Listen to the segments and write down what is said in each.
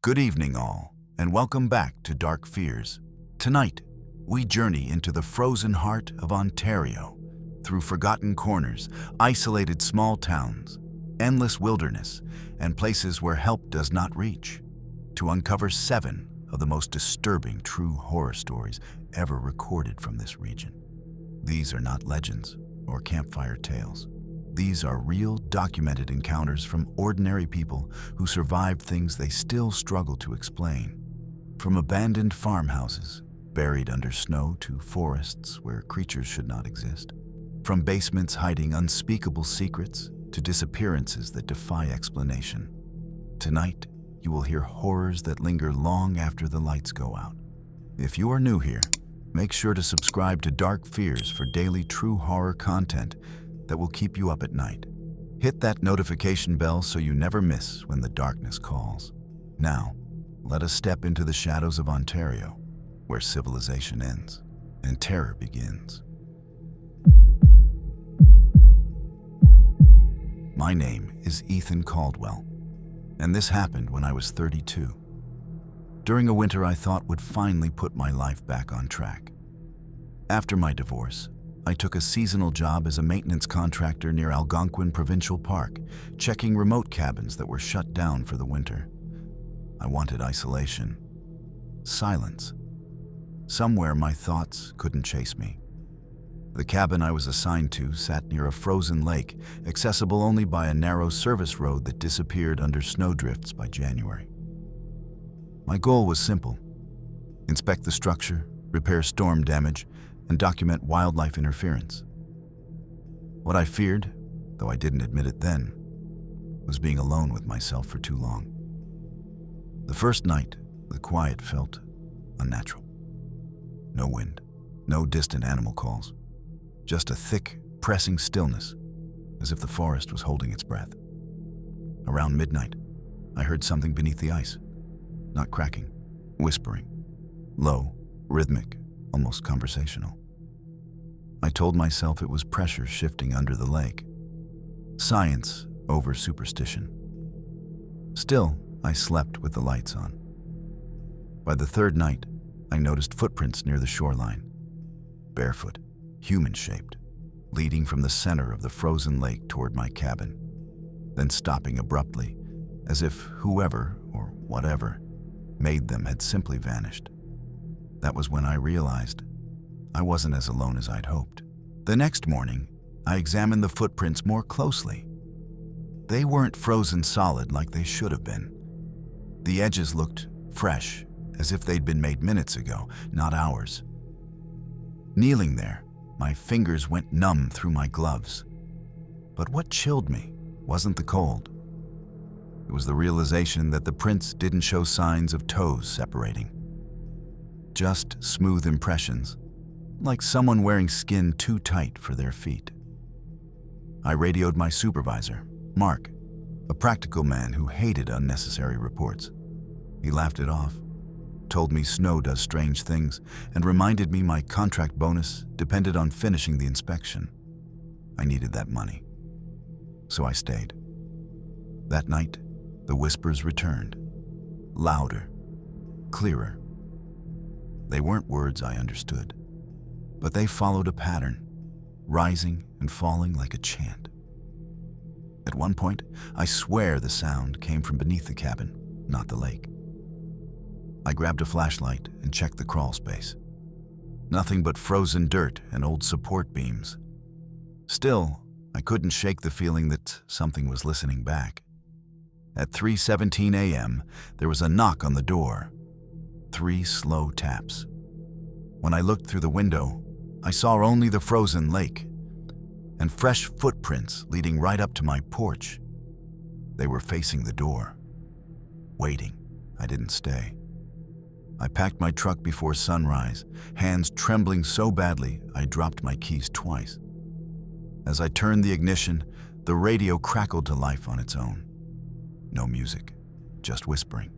Good evening, all, and welcome back to Dark Fears. Tonight, we journey into the frozen heart of Ontario, through forgotten corners, isolated small towns, endless wilderness, and places where help does not reach, to uncover 7 of the most disturbing true horror stories ever recorded from this region. These are not legends or campfire tales. These are real, documented encounters from ordinary people who survived things they still struggle to explain. From abandoned farmhouses, buried under snow, to forests where creatures should not exist. From basements hiding unspeakable secrets, to disappearances that defy explanation. Tonight, you will hear horrors that linger long after the lights go out. If you are new here, make sure to subscribe to Dark Fears for daily true horror content that will keep you up at night. Hit that notification bell so you never miss when the darkness calls. Now, let us step into the shadows of Ontario, where civilization ends and terror begins. My name is Ethan Caldwell, and this happened when I was 32. During a winter I thought would finally put my life back on track. After my divorce, I took a seasonal job as a maintenance contractor near Algonquin Provincial Park, checking remote cabins that were shut down for the winter. I wanted isolation, silence, somewhere my thoughts couldn't chase me. The cabin I was assigned to sat near a frozen lake, accessible only by a narrow service road that disappeared under snowdrifts by January. My goal was simple: inspect the structure, repair storm damage, and document wildlife interference. What I feared, though I didn't admit it then, was being alone with myself for too long. The first night, the quiet felt unnatural. No wind, no distant animal calls, just a thick, pressing stillness, as if the forest was holding its breath. Around midnight, I heard something beneath the ice, not cracking, whispering, low, rhythmic, almost conversational. I told myself it was pressure shifting under the lake. Science over superstition. Still, I slept with the lights on. By the third night, I noticed footprints near the shoreline. Barefoot, human-shaped, leading from the center of the frozen lake toward my cabin, then stopping abruptly, as if whoever, or whatever, made them had simply vanished. That was when I realized I wasn't as alone as I'd hoped. The next morning, I examined the footprints more closely. They weren't frozen solid like they should have been. The edges looked fresh, as if they'd been made minutes ago, not hours. Kneeling there, my fingers went numb through my gloves. But what chilled me wasn't the cold. It was the realization that the prints didn't show signs of toes separating. Just smooth impressions, like someone wearing skin too tight for their feet. I radioed my supervisor, Mark, a practical man who hated unnecessary reports. He laughed it off, told me snow does strange things, and reminded me my contract bonus depended on finishing the inspection. I needed that money, so I stayed. That night, the whispers returned, louder, clearer. They weren't words I understood, but they followed a pattern, rising and falling like a chant. At one point, I swear the sound came from beneath the cabin, not the lake. I grabbed a flashlight and checked the crawl space. Nothing but frozen dirt and old support beams. Still, I couldn't shake the feeling that something was listening back. At 3:17 a.m., there was a knock on the door. 3 slow taps. When I looked through the window, I saw only the frozen lake and fresh footprints leading right up to my porch. They were facing the door, waiting. I didn't stay. I packed my truck before sunrise, hands trembling so badly I dropped my keys twice. As I turned the ignition, the radio crackled to life on its own. No music, just whispering.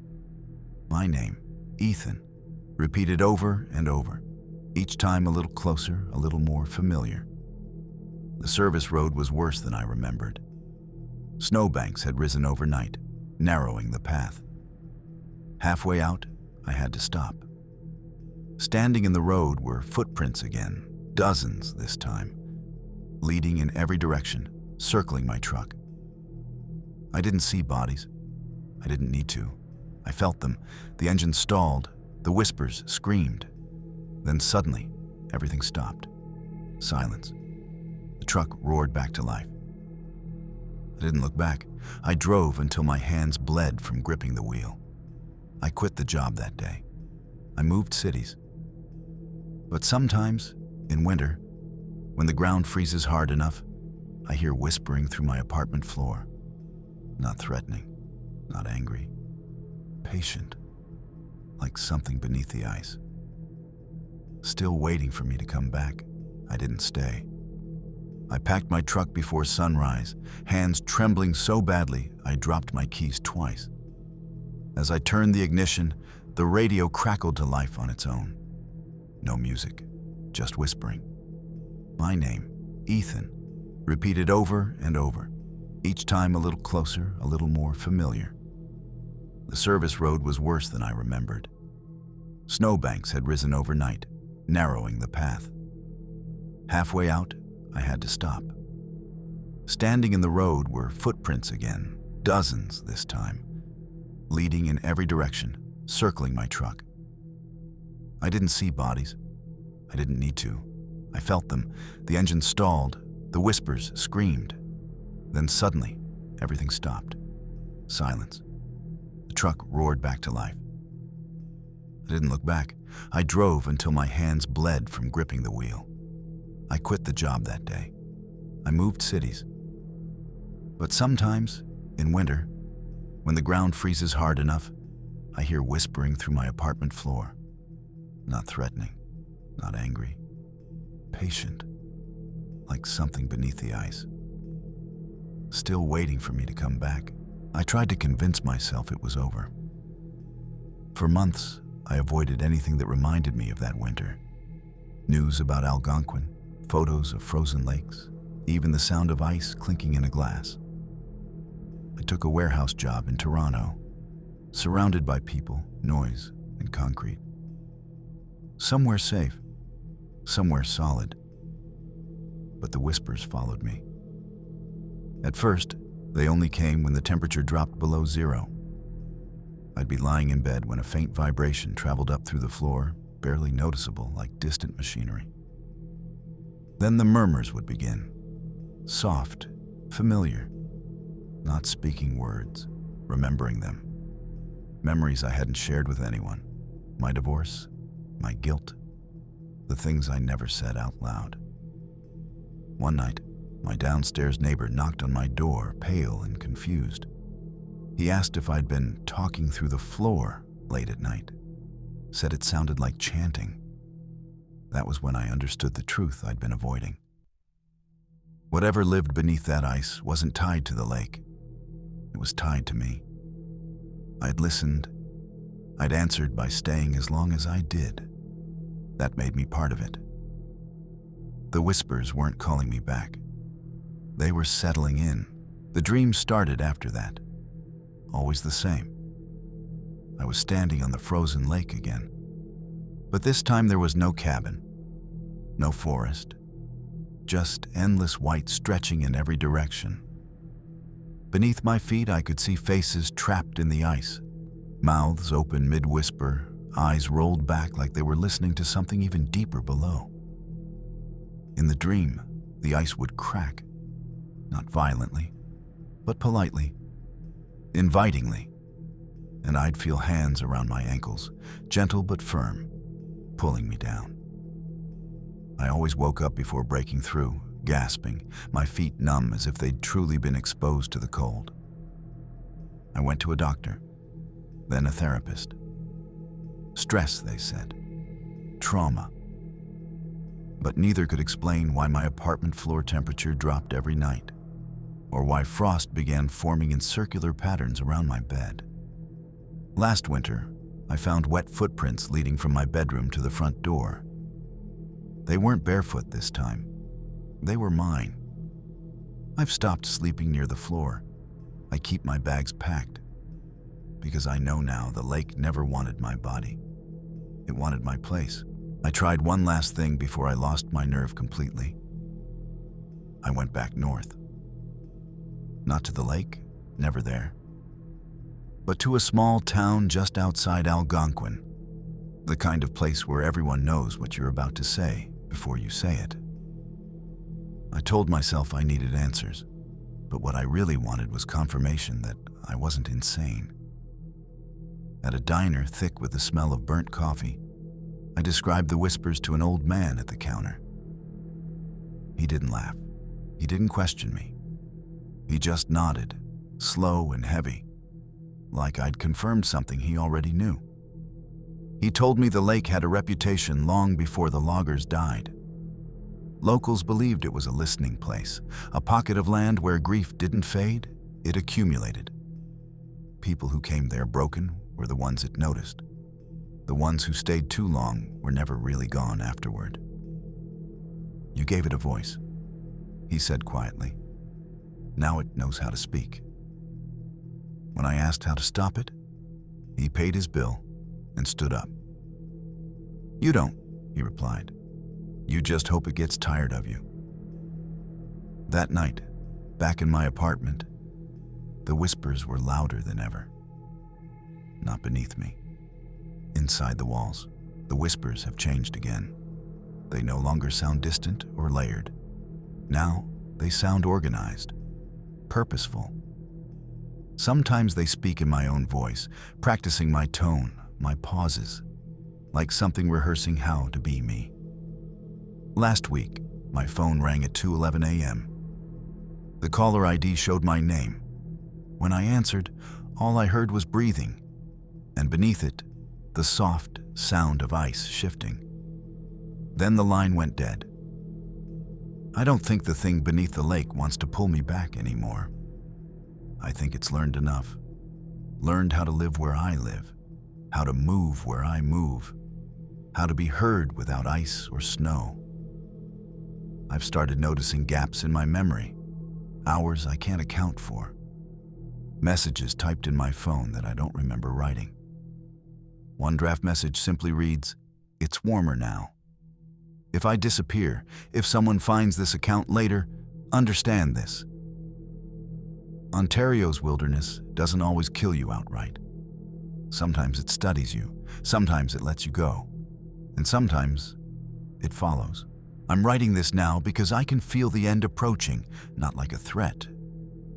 My name, Ethan, repeated over and over, each time a little closer, a little more familiar. The service road was worse than I remembered. Snowbanks had risen overnight, narrowing the path. Halfway out, I had to stop. Standing in the road were footprints again, dozens this time, leading in every direction, circling my truck. I didn't see bodies. I didn't need to. I felt them. The engine stalled. The whispers screamed. Then suddenly, everything stopped. Silence. The truck roared back to life. I didn't look back. I drove until my hands bled from gripping the wheel. I quit the job that day. I moved cities. But sometimes, in winter, when the ground freezes hard enough, I hear whispering through my apartment floor. Not threatening, not angry, patient, like something beneath the ice. Still waiting for me to come back. I didn't stay. I packed my truck before sunrise, hands trembling so badly I dropped my keys twice. As I turned the ignition, the radio crackled to life on its own. No music, just whispering. My name, Ethan, repeated over and over, each time a little closer, a little more familiar. The service road was worse than I remembered. Snowbanks had risen overnight, narrowing the path. Halfway out, I had to stop. Standing in the road were footprints again, dozens this time, leading in every direction, circling my truck. I didn't see bodies. I didn't need to. I felt them. The engine stalled. The whispers screamed. Then suddenly, everything stopped. Silence. The truck roared back to life. I didn't look back. I drove until my hands bled from gripping the wheel. I quit the job that day. I moved cities. But sometimes, in winter, when the ground freezes hard enough, I hear whispering through my apartment floor. Not threatening, not angry, patient, like something beneath the ice. Still waiting for me to come back, I tried to convince myself it was over. For months, I avoided anything that reminded me of that winter. News about Algonquin, photos of frozen lakes, even the sound of ice clinking in a glass. I took a warehouse job in Toronto, surrounded by people, noise, and concrete. Somewhere safe, somewhere solid. But the whispers followed me. At first, they only came when the temperature dropped below zero. I'd be lying in bed when a faint vibration traveled up through the floor, barely noticeable, like distant machinery. Then the murmurs would begin, soft, familiar, not speaking words, remembering them. Memories I hadn't shared with anyone. My divorce, my guilt, the things I never said out loud. One night, my downstairs neighbor knocked on my door, pale and confused. He asked if I'd been talking through the floor late at night. Said it sounded like chanting. That was when I understood the truth I'd been avoiding. Whatever lived beneath that ice wasn't tied to the lake. It was tied to me. I'd listened. I'd answered by staying as long as I did. That made me part of it. The whispers weren't calling me back. They were settling in. The dream started after that. Always the same. I was standing on the frozen lake again. But this time there was no cabin, no forest, just endless white stretching in every direction. Beneath my feet I could see faces trapped in the ice, mouths open mid-whisper, eyes rolled back like they were listening to something even deeper below. In the dream, the ice would crack, not violently, but politely, invitingly, and I'd feel hands around my ankles, gentle but firm, pulling me down. I always woke up before breaking through, gasping, my feet numb as if they'd truly been exposed to the cold. I went to a doctor, then a therapist. Stress, they said. Trauma. But neither could explain why my apartment floor temperature dropped every night, or why frost began forming in circular patterns around my bed. Last winter, I found wet footprints leading from my bedroom to the front door. They weren't barefoot this time. They were mine. I've stopped sleeping near the floor. I keep my bags packed. because I know now the lake never wanted my body. It wanted my place. I tried one last thing before I lost my nerve completely. I went back north. Not to the lake, never there, but to a small town just outside Algonquin, the kind of place where everyone knows what you're about to say before you say it. I told myself I needed answers, but what I really wanted was confirmation that I wasn't insane. At a diner thick with the smell of burnt coffee, I described the whispers to an old man at the counter. He didn't laugh. He didn't question me. He just nodded, slow and heavy, like I'd confirmed something he already knew. He told me the lake had a reputation long before the loggers died. Locals believed it was a listening place, a pocket of land where grief didn't fade, it accumulated. People who came there broken were the ones it noticed. The ones who stayed too long were never really gone afterward. You gave it a voice, he said quietly. Now it knows how to speak. When I asked how to stop it, he paid his bill and stood up. You don't, he replied. You just hope it gets tired of you. That night, back in my apartment, the whispers were louder than ever. Not beneath me. Inside the walls, the whispers have changed again. They no longer sound distant or layered. Now, they sound organized, purposeful. Sometimes they speak in my own voice, practicing my tone, my pauses, like something rehearsing how to be me. Last week, my phone rang at 2:11 a.m. The caller ID showed my name. When I answered, all I heard was breathing, and beneath it, the soft sound of ice shifting. Then the line went dead. I don't think the thing beneath the lake wants to pull me back anymore. I think it's learned enough. Learned how to live where I live, how to move where I move, how to be heard without ice or snow. I've started noticing gaps in my memory, hours I can't account for, messages typed in my phone that I don't remember writing. One draft message simply reads, "It's warmer now." If I disappear, if someone finds this account later, understand this. Ontario's wilderness doesn't always kill you outright. Sometimes it studies you, sometimes it lets you go, and sometimes it follows. I'm writing this now because I can feel the end approaching, not like a threat,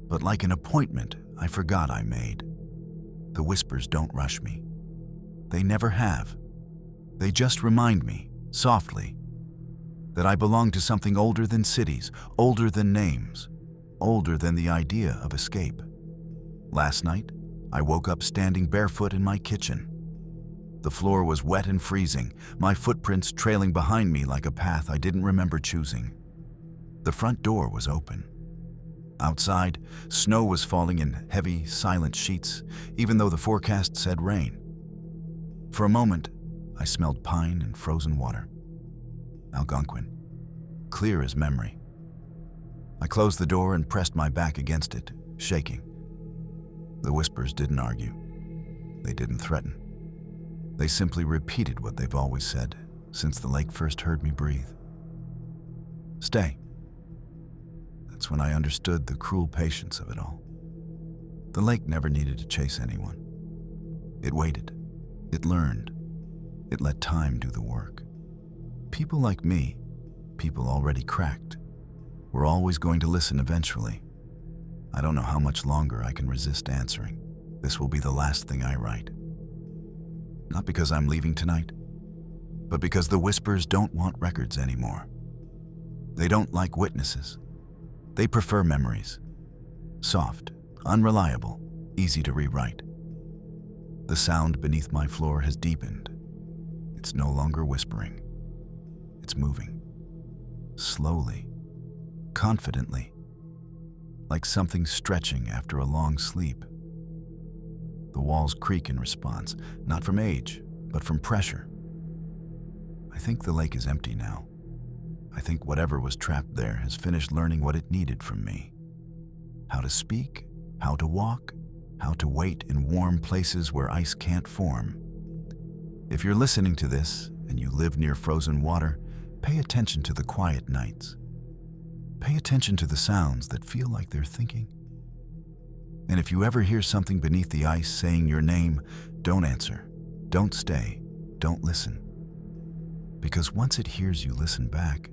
but like an appointment I forgot I made. The whispers don't rush me. They never have. They just remind me, softly, that I belong to something older than cities, older than names, older than the idea of escape. Last night, I woke up standing barefoot in my kitchen. The floor was wet and freezing, my footprints trailing behind me like a path I didn't remember choosing. The front door was open. Outside, snow was falling in heavy, silent sheets, even though the forecast said rain. For a moment, I smelled pine and frozen water. Algonquin, clear as memory. I closed the door and pressed my back against it, shaking. The whispers didn't argue. They didn't threaten. They simply repeated what they've always said since the lake first heard me breathe. Stay. That's when I understood the cruel patience of it all. The lake never needed to chase anyone. It waited. It learned. It let time do the work. People like me, people already cracked, were always going to listen eventually. I don't know how much longer I can resist answering. This will be the last thing I write. Not because I'm leaving tonight, but because the whispers don't want records anymore. They don't like witnesses. They prefer memories. Soft, unreliable, easy to rewrite. The sound beneath my floor has deepened. It's no longer whispering. It's moving. Slowly, confidently, like something stretching after a long sleep. The walls creak in response, not from age, but from pressure. I think the lake is empty now. I think whatever was trapped there has finished learning what it needed from me. How to speak, how to walk, how to wait in warm places where ice can't form. If you're listening to this and you live near frozen water, pay attention to the quiet nights. Pay attention to the sounds that feel like they're thinking. And if you ever hear something beneath the ice saying your name, don't answer, don't stay, don't listen. Because once it hears you listen back,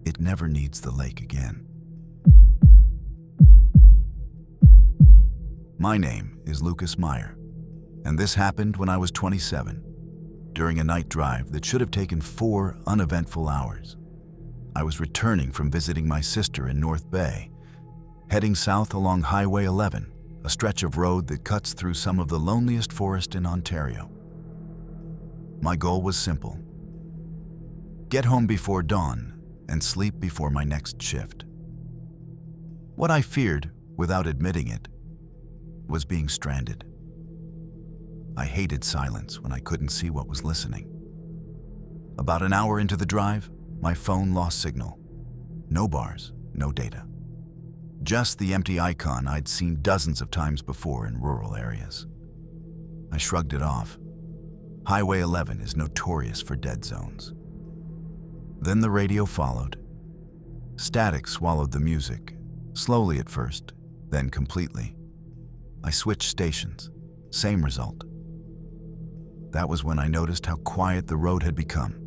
it never needs the lake again. My name is Lucas Meyer, and this happened when I was 27, during a night drive that should have taken 4 uneventful hours. I was returning from visiting my sister in North Bay, heading south along Highway 11, a stretch of road that cuts through some of the loneliest forest in Ontario. My goal was simple: get home before dawn and sleep before my next shift. What I feared, without admitting it, was being stranded. I hated silence when I couldn't see what was listening. About an hour into the drive, my phone lost signal. No bars, no data. Just the empty icon I'd seen dozens of times before in rural areas. I shrugged it off. Highway 11 is notorious for dead zones. Then the radio followed. Static swallowed the music, slowly at first, then completely. I switched stations, same result. That was when I noticed how quiet the road had become.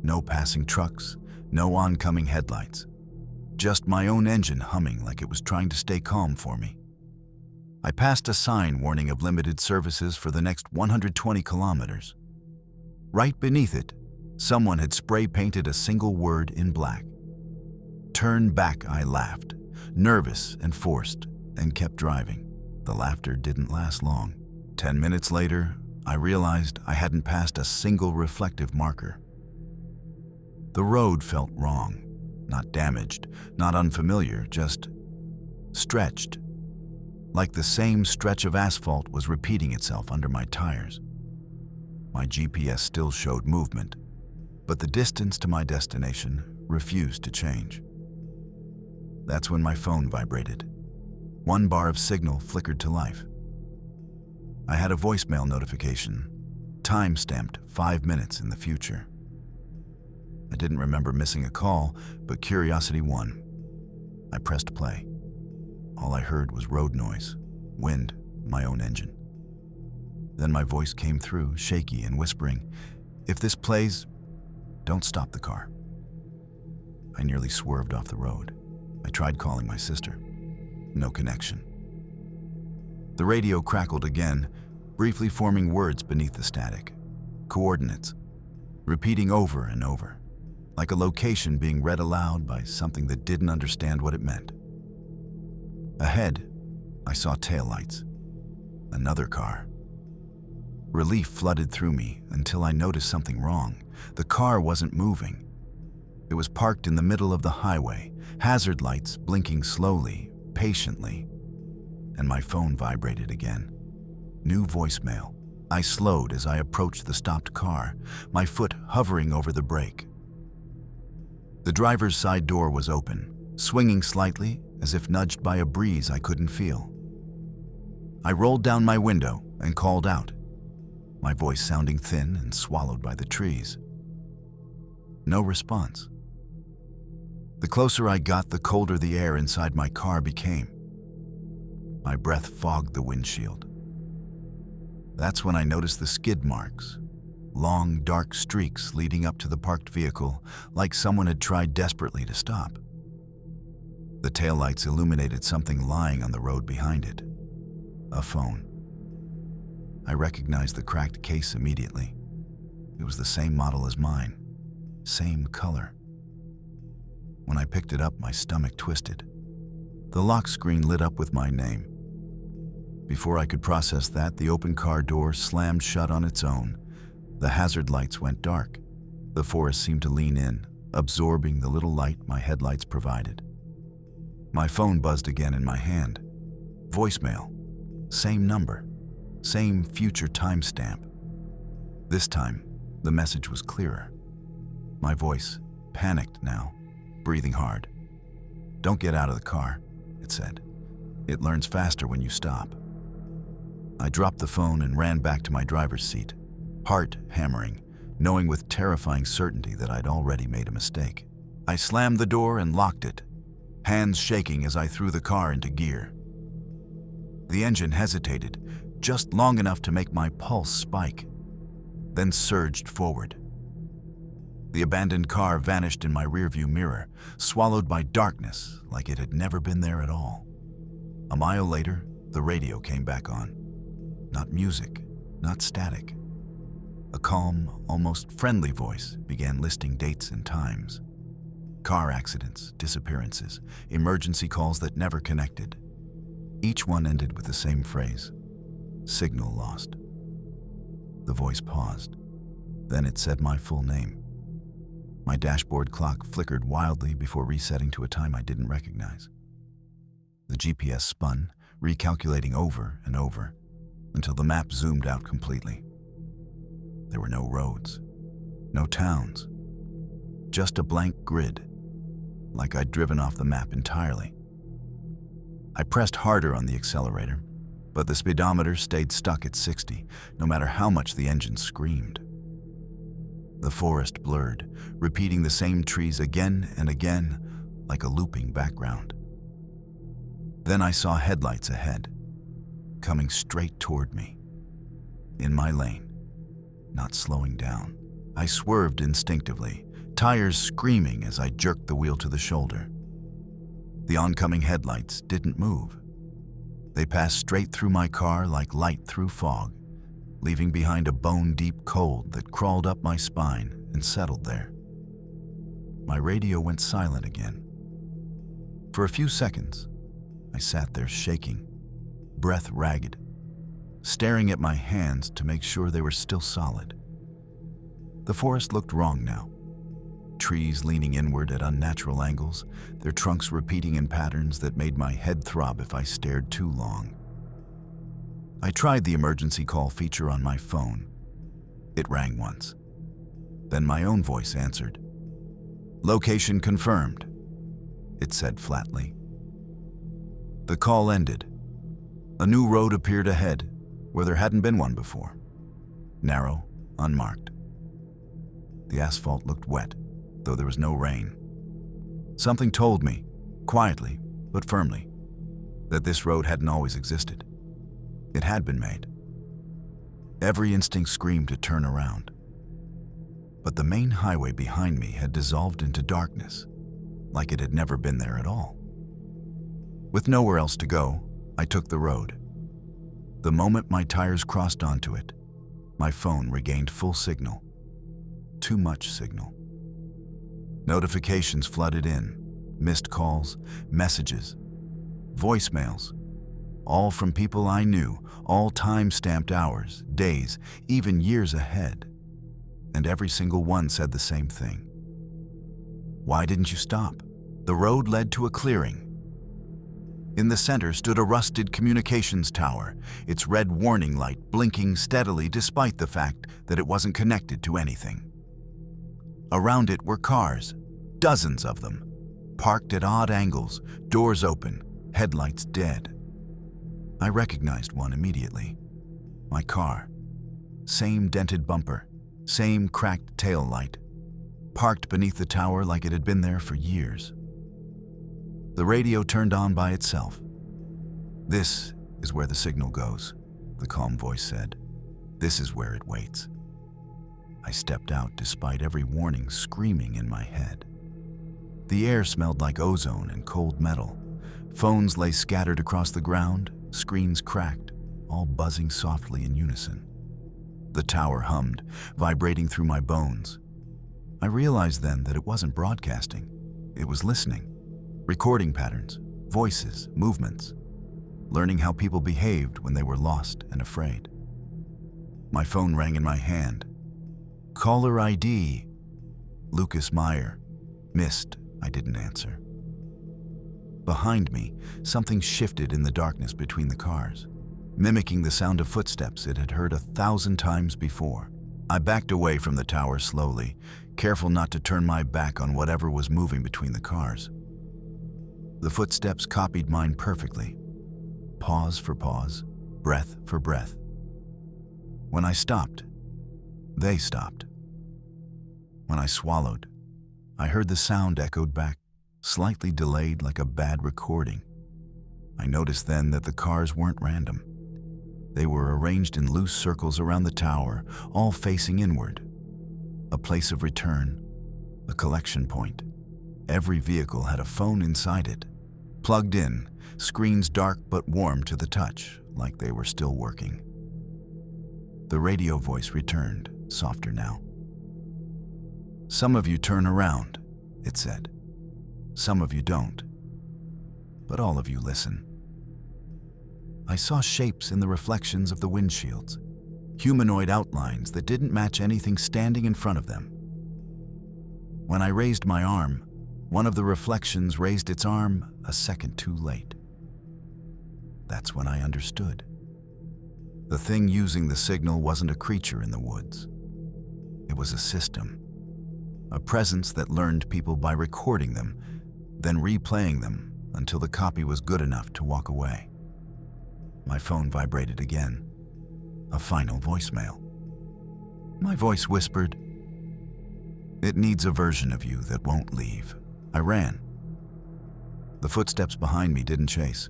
No passing trucks, no oncoming headlights. Just my own engine humming like it was trying to stay calm for me. I passed a sign warning of limited services for the next 120 kilometers. Right beneath it, someone had spray painted a single word in black. Turn back, I laughed, nervous and forced, and kept driving. The laughter didn't last long. 10 minutes later, I realized I hadn't passed a single reflective marker. The road felt wrong. Not damaged, not unfamiliar, just stretched. Like the same stretch of asphalt was repeating itself under my tires. My GPS still showed movement, but the distance to my destination refused to change. That's when my phone vibrated. 1 bar of signal flickered to life. I had a voicemail notification, time-stamped 5 minutes in the future. I didn't remember missing a call, but curiosity won. I pressed play. All I heard was road noise, wind, my own engine. Then my voice came through, shaky and whispering, "If this plays, don't stop the car." I nearly swerved off the road. I tried calling my sister. No connection. The radio crackled again, briefly forming words beneath the static. Coordinates, repeating over and over, like a location being read aloud by something that didn't understand what it meant. Ahead, I saw taillights. Another car. Relief flooded through me until I noticed something wrong. The car wasn't moving. It was parked in the middle of the highway, hazard lights blinking slowly, patiently. And my phone vibrated again. New voicemail. I slowed as I approached the stopped car, my foot hovering over the brake. The driver's side door was open, swinging slightly as if nudged by a breeze I couldn't feel. I rolled down my window and called out, my voice sounding thin and swallowed by the trees. No response. The closer I got, the colder the air inside my car became. My breath fogged the windshield. That's when I noticed the skid marks, long, dark streaks leading up to the parked vehicle, like someone had tried desperately to stop. The taillights illuminated something lying on the road behind it. A phone. I recognized the cracked case immediately. It was the same model as mine, same color. When I picked it up, my stomach twisted. The lock screen lit up with my name. Before I could process that, the open car door slammed shut on its own. The hazard lights went dark. The forest seemed to lean in, absorbing the little light my headlights provided. My phone buzzed again in my hand. Voicemail. Same number. Same future timestamp. This time, the message was clearer. My voice, panicked now, breathing hard. "Don't get out of the car," it said. "It learns faster when you stop." I dropped the phone and ran back to my driver's seat, heart hammering, knowing with terrifying certainty that I'd already made a mistake. I slammed the door and locked it, hands shaking as I threw the car into gear. The engine hesitated, just long enough to make my pulse spike, then surged forward. The abandoned car vanished in my rearview mirror, swallowed by darkness like it had never been there at all. A mile later, the radio came back on. Not music, not static. A calm, almost friendly voice began listing dates and times. Car accidents, disappearances, emergency calls that never connected. Each one ended with the same phrase: signal lost. The voice paused. Then it said my full name. My dashboard clock flickered wildly before resetting to a time I didn't recognize. The GPS spun, recalculating over and over, until the map zoomed out completely. There were no roads, no towns, just a blank grid, like I'd driven off the map entirely. I pressed harder on the accelerator, but the speedometer stayed stuck at 60, no matter how much the engine screamed. The forest blurred, repeating the same trees again and again, like a looping background. Then I saw headlights ahead, coming straight toward me. In my lane, not slowing down. I swerved instinctively, tires screaming as I jerked the wheel to the shoulder. The oncoming headlights didn't move. They passed straight through my car like light through fog, leaving behind a bone-deep cold that crawled up my spine and settled there. My radio went silent again. For a few seconds, I sat there shaking, breath ragged, staring at my hands to make sure they were still solid. The forest looked wrong now. Trees leaning inward at unnatural angles, their trunks repeating in patterns that made my head throb if I stared too long. I tried the emergency call feature on my phone. It rang once. Then my own voice answered. "Location confirmed," it said flatly. The call ended. A new road appeared ahead, where there hadn't been one before. Narrow, unmarked. The asphalt looked wet, though there was no rain. Something told me, quietly but firmly, that this road hadn't always existed. It had been made. Every instinct screamed to turn around. But the main highway behind me had dissolved into darkness, like it had never been there at all. With nowhere else to go, I took the road. The moment my tires crossed onto it, my phone regained full signal. Too much signal. Notifications flooded in, missed calls, messages, voicemails, all from people I knew, all time-stamped hours, days, even years ahead. And every single one said the same thing. Why didn't you stop? The road led to a clearing. In the center stood a rusted communications tower, its red warning light blinking steadily despite the fact that it wasn't connected to anything. Around it were cars, dozens of them, parked at odd angles, doors open, headlights dead. I recognized one immediately. My car. Same dented bumper, same cracked tail light, parked beneath the tower like it had been there for years. The radio turned on by itself. "This is where the signal goes," the calm voice said. "This is where it waits." I stepped out despite every warning screaming in my head. The air smelled like ozone and cold metal. Phones lay scattered across the ground, screens cracked, all buzzing softly in unison. The tower hummed, vibrating through my bones. I realized then that it wasn't broadcasting. It was listening, recording patterns, voices, movements, learning how people behaved when they were lost and afraid. My phone rang in my hand. Caller ID. Lucas Meyer. Missed. I didn't answer. Behind me, something shifted in the darkness between the cars, mimicking the sound of footsteps it had heard 1,000 times before. I backed away from the tower slowly, careful not to turn my back on whatever was moving between the cars. The footsteps copied mine perfectly. Pause for pause, breath for breath. When I stopped, they stopped. When I swallowed, I heard the sound echoed back, slightly delayed like a bad recording. I noticed then that the cars weren't random. They were arranged in loose circles around the tower, all facing inward. A place of return, a collection point. Every vehicle had a phone inside it, plugged in, screens dark but warm to the touch, like they were still working. The radio voice returned, softer now. "Some of you turn around," it said. "Some of you don't. But all of you listen." I saw shapes in the reflections of the windshields, humanoid outlines that didn't match anything standing in front of them. When I raised my arm, one of the reflections raised its arm a second too late. That's when I understood. The thing using the signal wasn't a creature in the woods. It was a system, a presence that learned people by recording them, then replaying them until the copy was good enough to walk away. My phone vibrated again, a final voicemail. My voice whispered, "It needs a version of you that won't leave." I ran. The footsteps behind me didn't chase.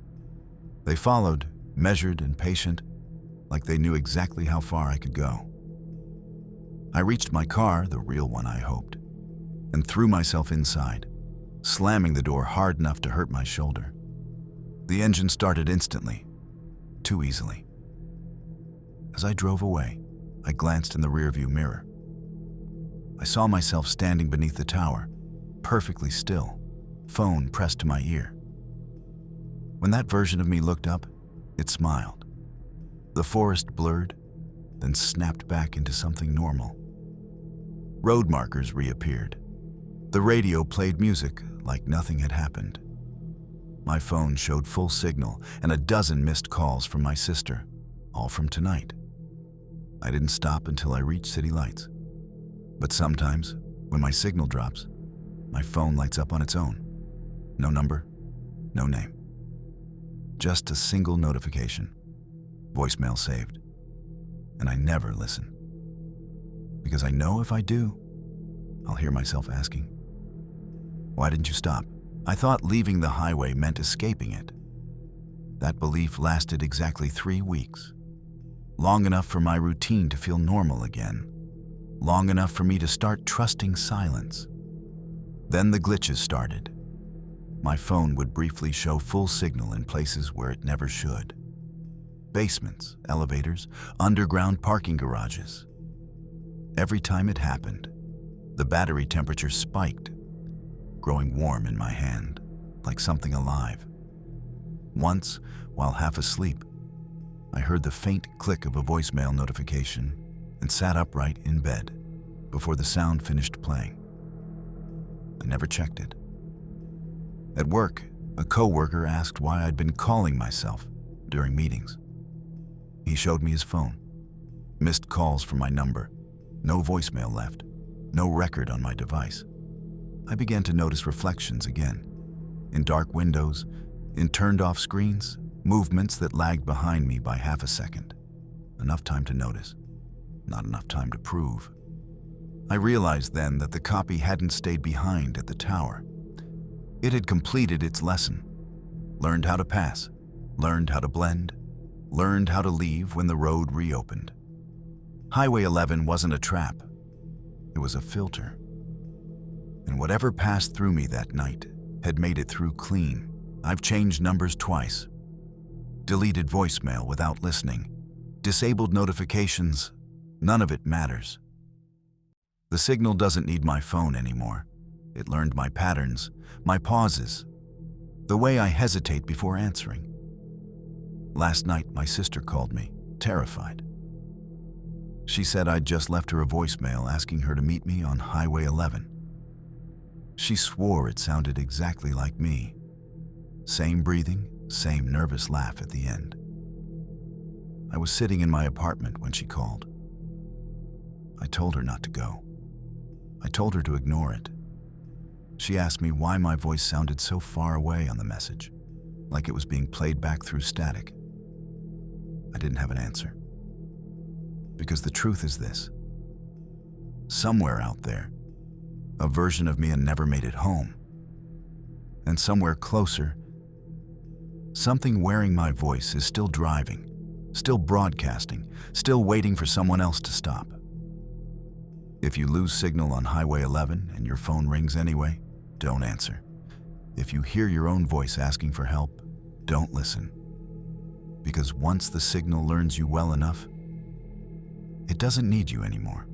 They followed, measured and patient, like they knew exactly how far I could go. I reached my car, the real one I hoped, and threw myself inside, slamming the door hard enough to hurt my shoulder. The engine started instantly, too easily. As I drove away, I glanced in the rearview mirror. I saw myself standing beneath the tower, perfectly still, phone pressed to my ear. When that version of me looked up, it smiled. The forest blurred, then snapped back into something normal. Road markers reappeared. The radio played music like nothing had happened. My phone showed full signal and a dozen missed calls from my sister, all from tonight. I didn't stop until I reached city lights. But sometimes, when my signal drops, my phone lights up on its own. No number, no name. Just a single notification. Voicemail saved. And I never listen. Because I know if I do, I'll hear myself asking, "Why didn't you stop?" I thought leaving the highway meant escaping it. That belief lasted exactly 3 weeks. Long enough for my routine to feel normal again. Long enough for me to start trusting silence. Then the glitches started. My phone would briefly show full signal in places where it never should. Basements, elevators, underground parking garages. Every time it happened, the battery temperature spiked, growing warm in my hand, like something alive. Once, while half asleep, I heard the faint click of a voicemail notification and sat upright in bed before the sound finished playing. I never checked it. At work, a coworker asked why I'd been calling myself during meetings. He showed me his phone. Missed calls from my number. No voicemail left. No record on my device. I began to notice reflections again. In dark windows, in turned-off screens, movements that lagged behind me by half a second. Enough time to notice. Not enough time to prove. I realized then that the copy hadn't stayed behind at the tower. It had completed its lesson. Learned how to pass. Learned how to blend. Learned how to leave when the road reopened. Highway 11 wasn't a trap. It was a filter. And whatever passed through me that night had made it through clean. I've changed numbers twice. Deleted voicemail without listening. Disabled notifications. None of it matters. The signal doesn't need my phone anymore. It learned my patterns, my pauses, the way I hesitate before answering. Last night, my sister called me, terrified. She said I'd just left her a voicemail asking her to meet me on Highway 11. She swore it sounded exactly like me. Same breathing, same nervous laugh at the end. I was sitting in my apartment when she called. I told her not to go. I told her to ignore it. She asked me why my voice sounded so far away on the message, like it was being played back through static. I didn't have an answer. Because the truth is this. Somewhere out there, a version of me had never made it home. And somewhere closer, something wearing my voice is still driving, still broadcasting, still waiting for someone else to stop. If you lose signal on Highway 11 and your phone rings anyway, don't answer. If you hear your own voice asking for help, don't listen. Because once the signal learns you well enough, it doesn't need you anymore.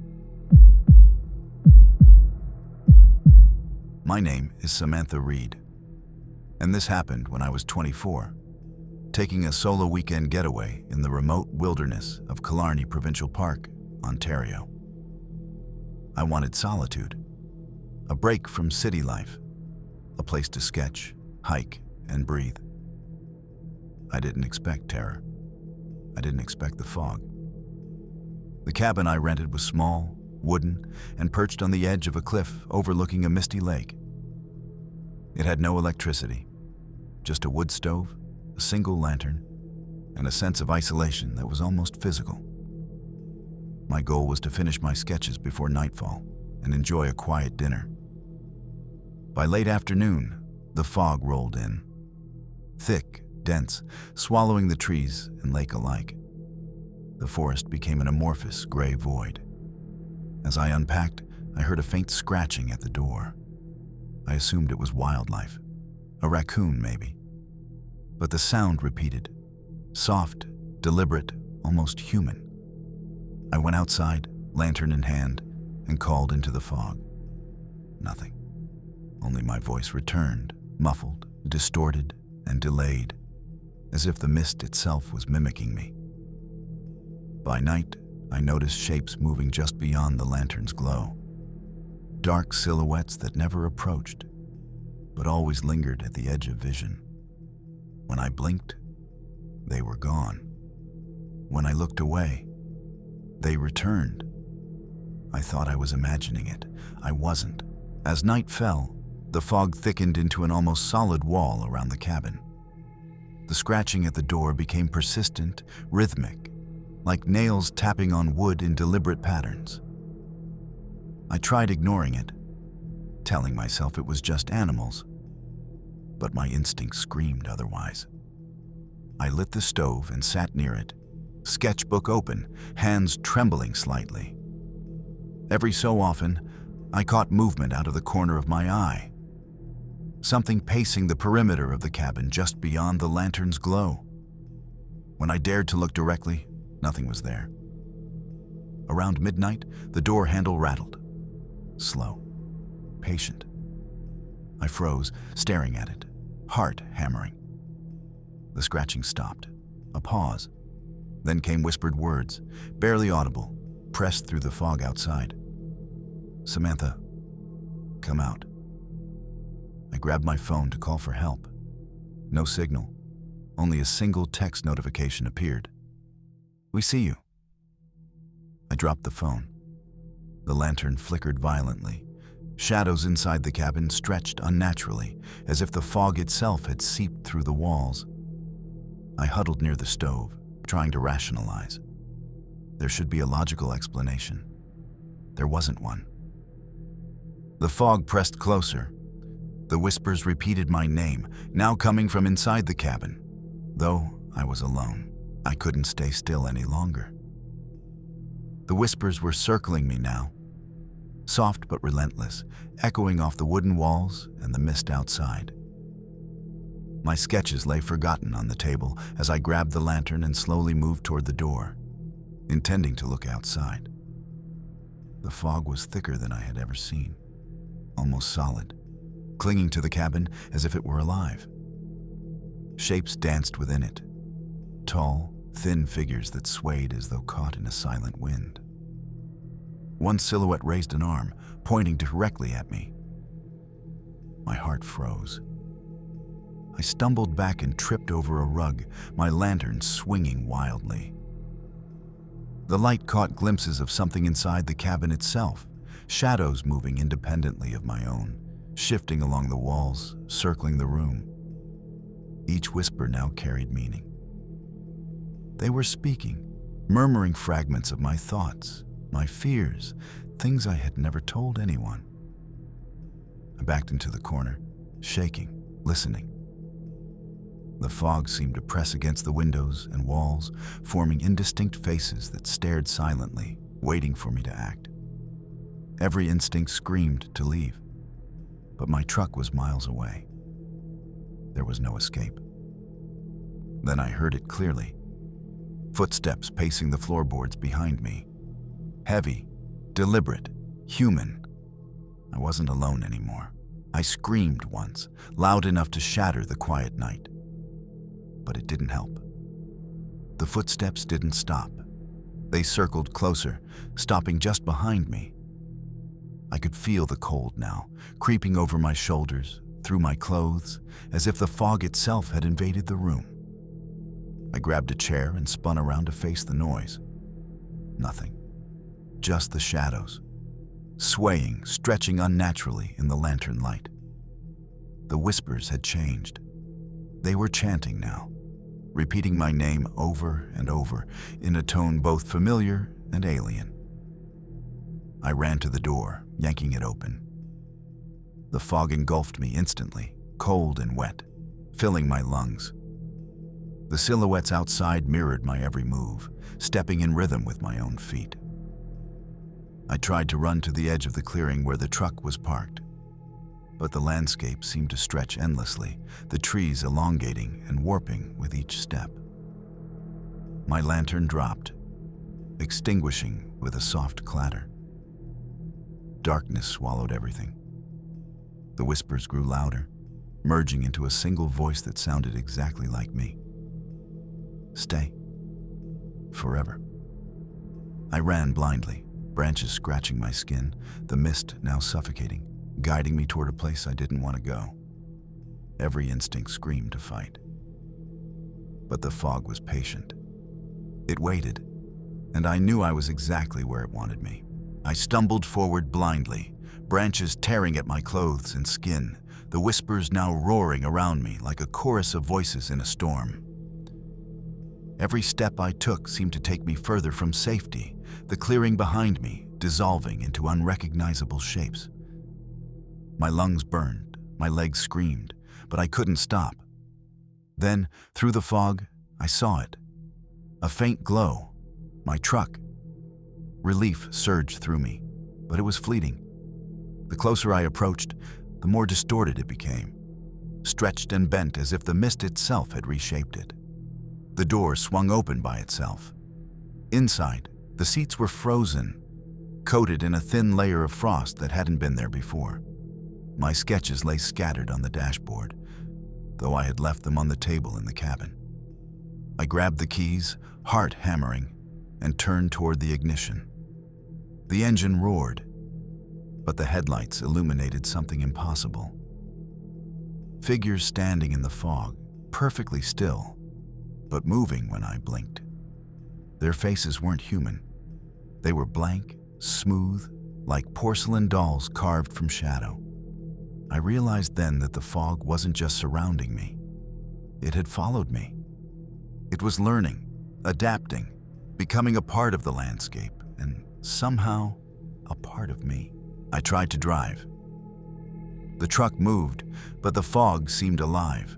My name is Samantha Reed, and this happened when I was 24, taking a solo weekend getaway in the remote wilderness of Killarney Provincial Park, Ontario. I wanted solitude, a break from city life, a place to sketch, hike, and breathe. I didn't expect terror. I didn't expect the fog. The cabin I rented was small, wooden, and perched on the edge of a cliff overlooking a misty lake. It had no electricity, just a wood stove, a single lantern, and a sense of isolation that was almost physical. My goal was to finish my sketches before nightfall and enjoy a quiet dinner. By late afternoon, the fog rolled in, thick, dense, swallowing the trees and lake alike. The forest became an amorphous gray void. As I unpacked, I heard a faint scratching at the door. I assumed it was wildlife, a raccoon maybe. But the sound repeated, soft, deliberate, almost human. I went outside, lantern in hand, and called into the fog. Nothing. Only my voice returned, muffled, distorted, and delayed, as if the mist itself was mimicking me. By night, I noticed shapes moving just beyond the lantern's glow. Dark silhouettes that never approached, but always lingered at the edge of vision. When I blinked, they were gone. When I looked away, they returned. I thought I was imagining it. I wasn't. As night fell, the fog thickened into an almost solid wall around the cabin. The scratching at the door became persistent, rhythmic, like nails tapping on wood in deliberate patterns. I tried ignoring it, telling myself it was just animals, but my instinct screamed otherwise. I lit the stove and sat near it, sketchbook open, hands trembling slightly. Every so often, I caught movement out of the corner of my eye, something pacing the perimeter of the cabin just beyond the lantern's glow. When I dared to look directly, nothing was there. Around midnight, the door handle rattled. Slow, patient. I froze, staring at it, heart hammering. The scratching stopped. A pause. Then came whispered words, barely audible, pressed through the fog outside. "Samantha, come out." I grabbed my phone to call for help. No signal. Only a single text notification appeared. "We see you." I dropped the phone. The lantern flickered violently. Shadows inside the cabin stretched unnaturally, as if the fog itself had seeped through the walls. I huddled near the stove, trying to rationalize. There should be a logical explanation. There wasn't one. The fog pressed closer. The whispers repeated my name, now coming from inside the cabin. Though I was alone, I couldn't stay still any longer. The whispers were circling me now, soft but relentless, echoing off the wooden walls and the mist outside. My sketches lay forgotten on the table as I grabbed the lantern and slowly moved toward the door, intending to look outside. The fog was thicker than I had ever seen, almost solid, clinging to the cabin as if it were alive. Shapes danced within it, tall, thin figures that swayed as though caught in a silent wind. One silhouette raised an arm, pointing directly at me. My heart froze. I stumbled back and tripped over a rug, my lantern swinging wildly. The light caught glimpses of something inside the cabin itself, shadows moving independently of my own, shifting along the walls, circling the room. Each whisper now carried meaning. They were speaking, murmuring fragments of my thoughts, my fears, things I had never told anyone. I backed into the corner, shaking, listening. The fog seemed to press against the windows and walls, forming indistinct faces that stared silently, waiting for me to act. Every instinct screamed to leave, but my truck was miles away. There was no escape. Then I heard it clearly. Footsteps pacing the floorboards behind me. Heavy, deliberate, human. I wasn't alone anymore. I screamed once, loud enough to shatter the quiet night. But it didn't help. The footsteps didn't stop. They circled closer, stopping just behind me. I could feel the cold now, creeping over my shoulders, through my clothes, as if the fog itself had invaded the room. I grabbed a chair and spun around to face the noise. Nothing. Just the shadows, swaying, stretching unnaturally in the lantern light. The whispers had changed. They were chanting now, repeating my name over and over in a tone both familiar and alien. I ran to the door, yanking it open. The fog engulfed me instantly, cold and wet, filling my lungs. The silhouettes outside mirrored my every move, stepping in rhythm with my own feet. I tried to run to the edge of the clearing where the truck was parked, but the landscape seemed to stretch endlessly, the trees elongating and warping with each step. My lantern dropped, extinguishing with a soft clatter. Darkness swallowed everything. The whispers grew louder, merging into a single voice that sounded exactly like me. Stay. Forever. I ran blindly, branches scratching my skin, the mist now suffocating, guiding me toward a place I didn't want to go. Every instinct screamed to fight. But the fog was patient. It waited, and I knew I was exactly where it wanted me. I stumbled forward blindly, branches tearing at my clothes and skin, the whispers now roaring around me like a chorus of voices in a storm. Every step I took seemed to take me further from safety, the clearing behind me dissolving into unrecognizable shapes. My lungs burned, my legs screamed, but I couldn't stop. Then, through the fog, I saw it. A faint glow. My truck. Relief surged through me, but it was fleeting. The closer I approached, the more distorted it became, stretched and bent as if the mist itself had reshaped it. The door swung open by itself. Inside, the seats were frozen, coated in a thin layer of frost that hadn't been there before. My sketches lay scattered on the dashboard, though I had left them on the table in the cabin. I grabbed the keys, heart hammering, and turned toward the ignition. The engine roared, but the headlights illuminated something impossible. Figures standing in the fog, perfectly still, but moving when I blinked. Their faces weren't human. They were blank, smooth, like porcelain dolls carved from shadow. I realized then that the fog wasn't just surrounding me. It had followed me. It was learning, adapting, becoming a part of the landscape, and somehow a part of me. I tried to drive. The truck moved, but the fog seemed alive,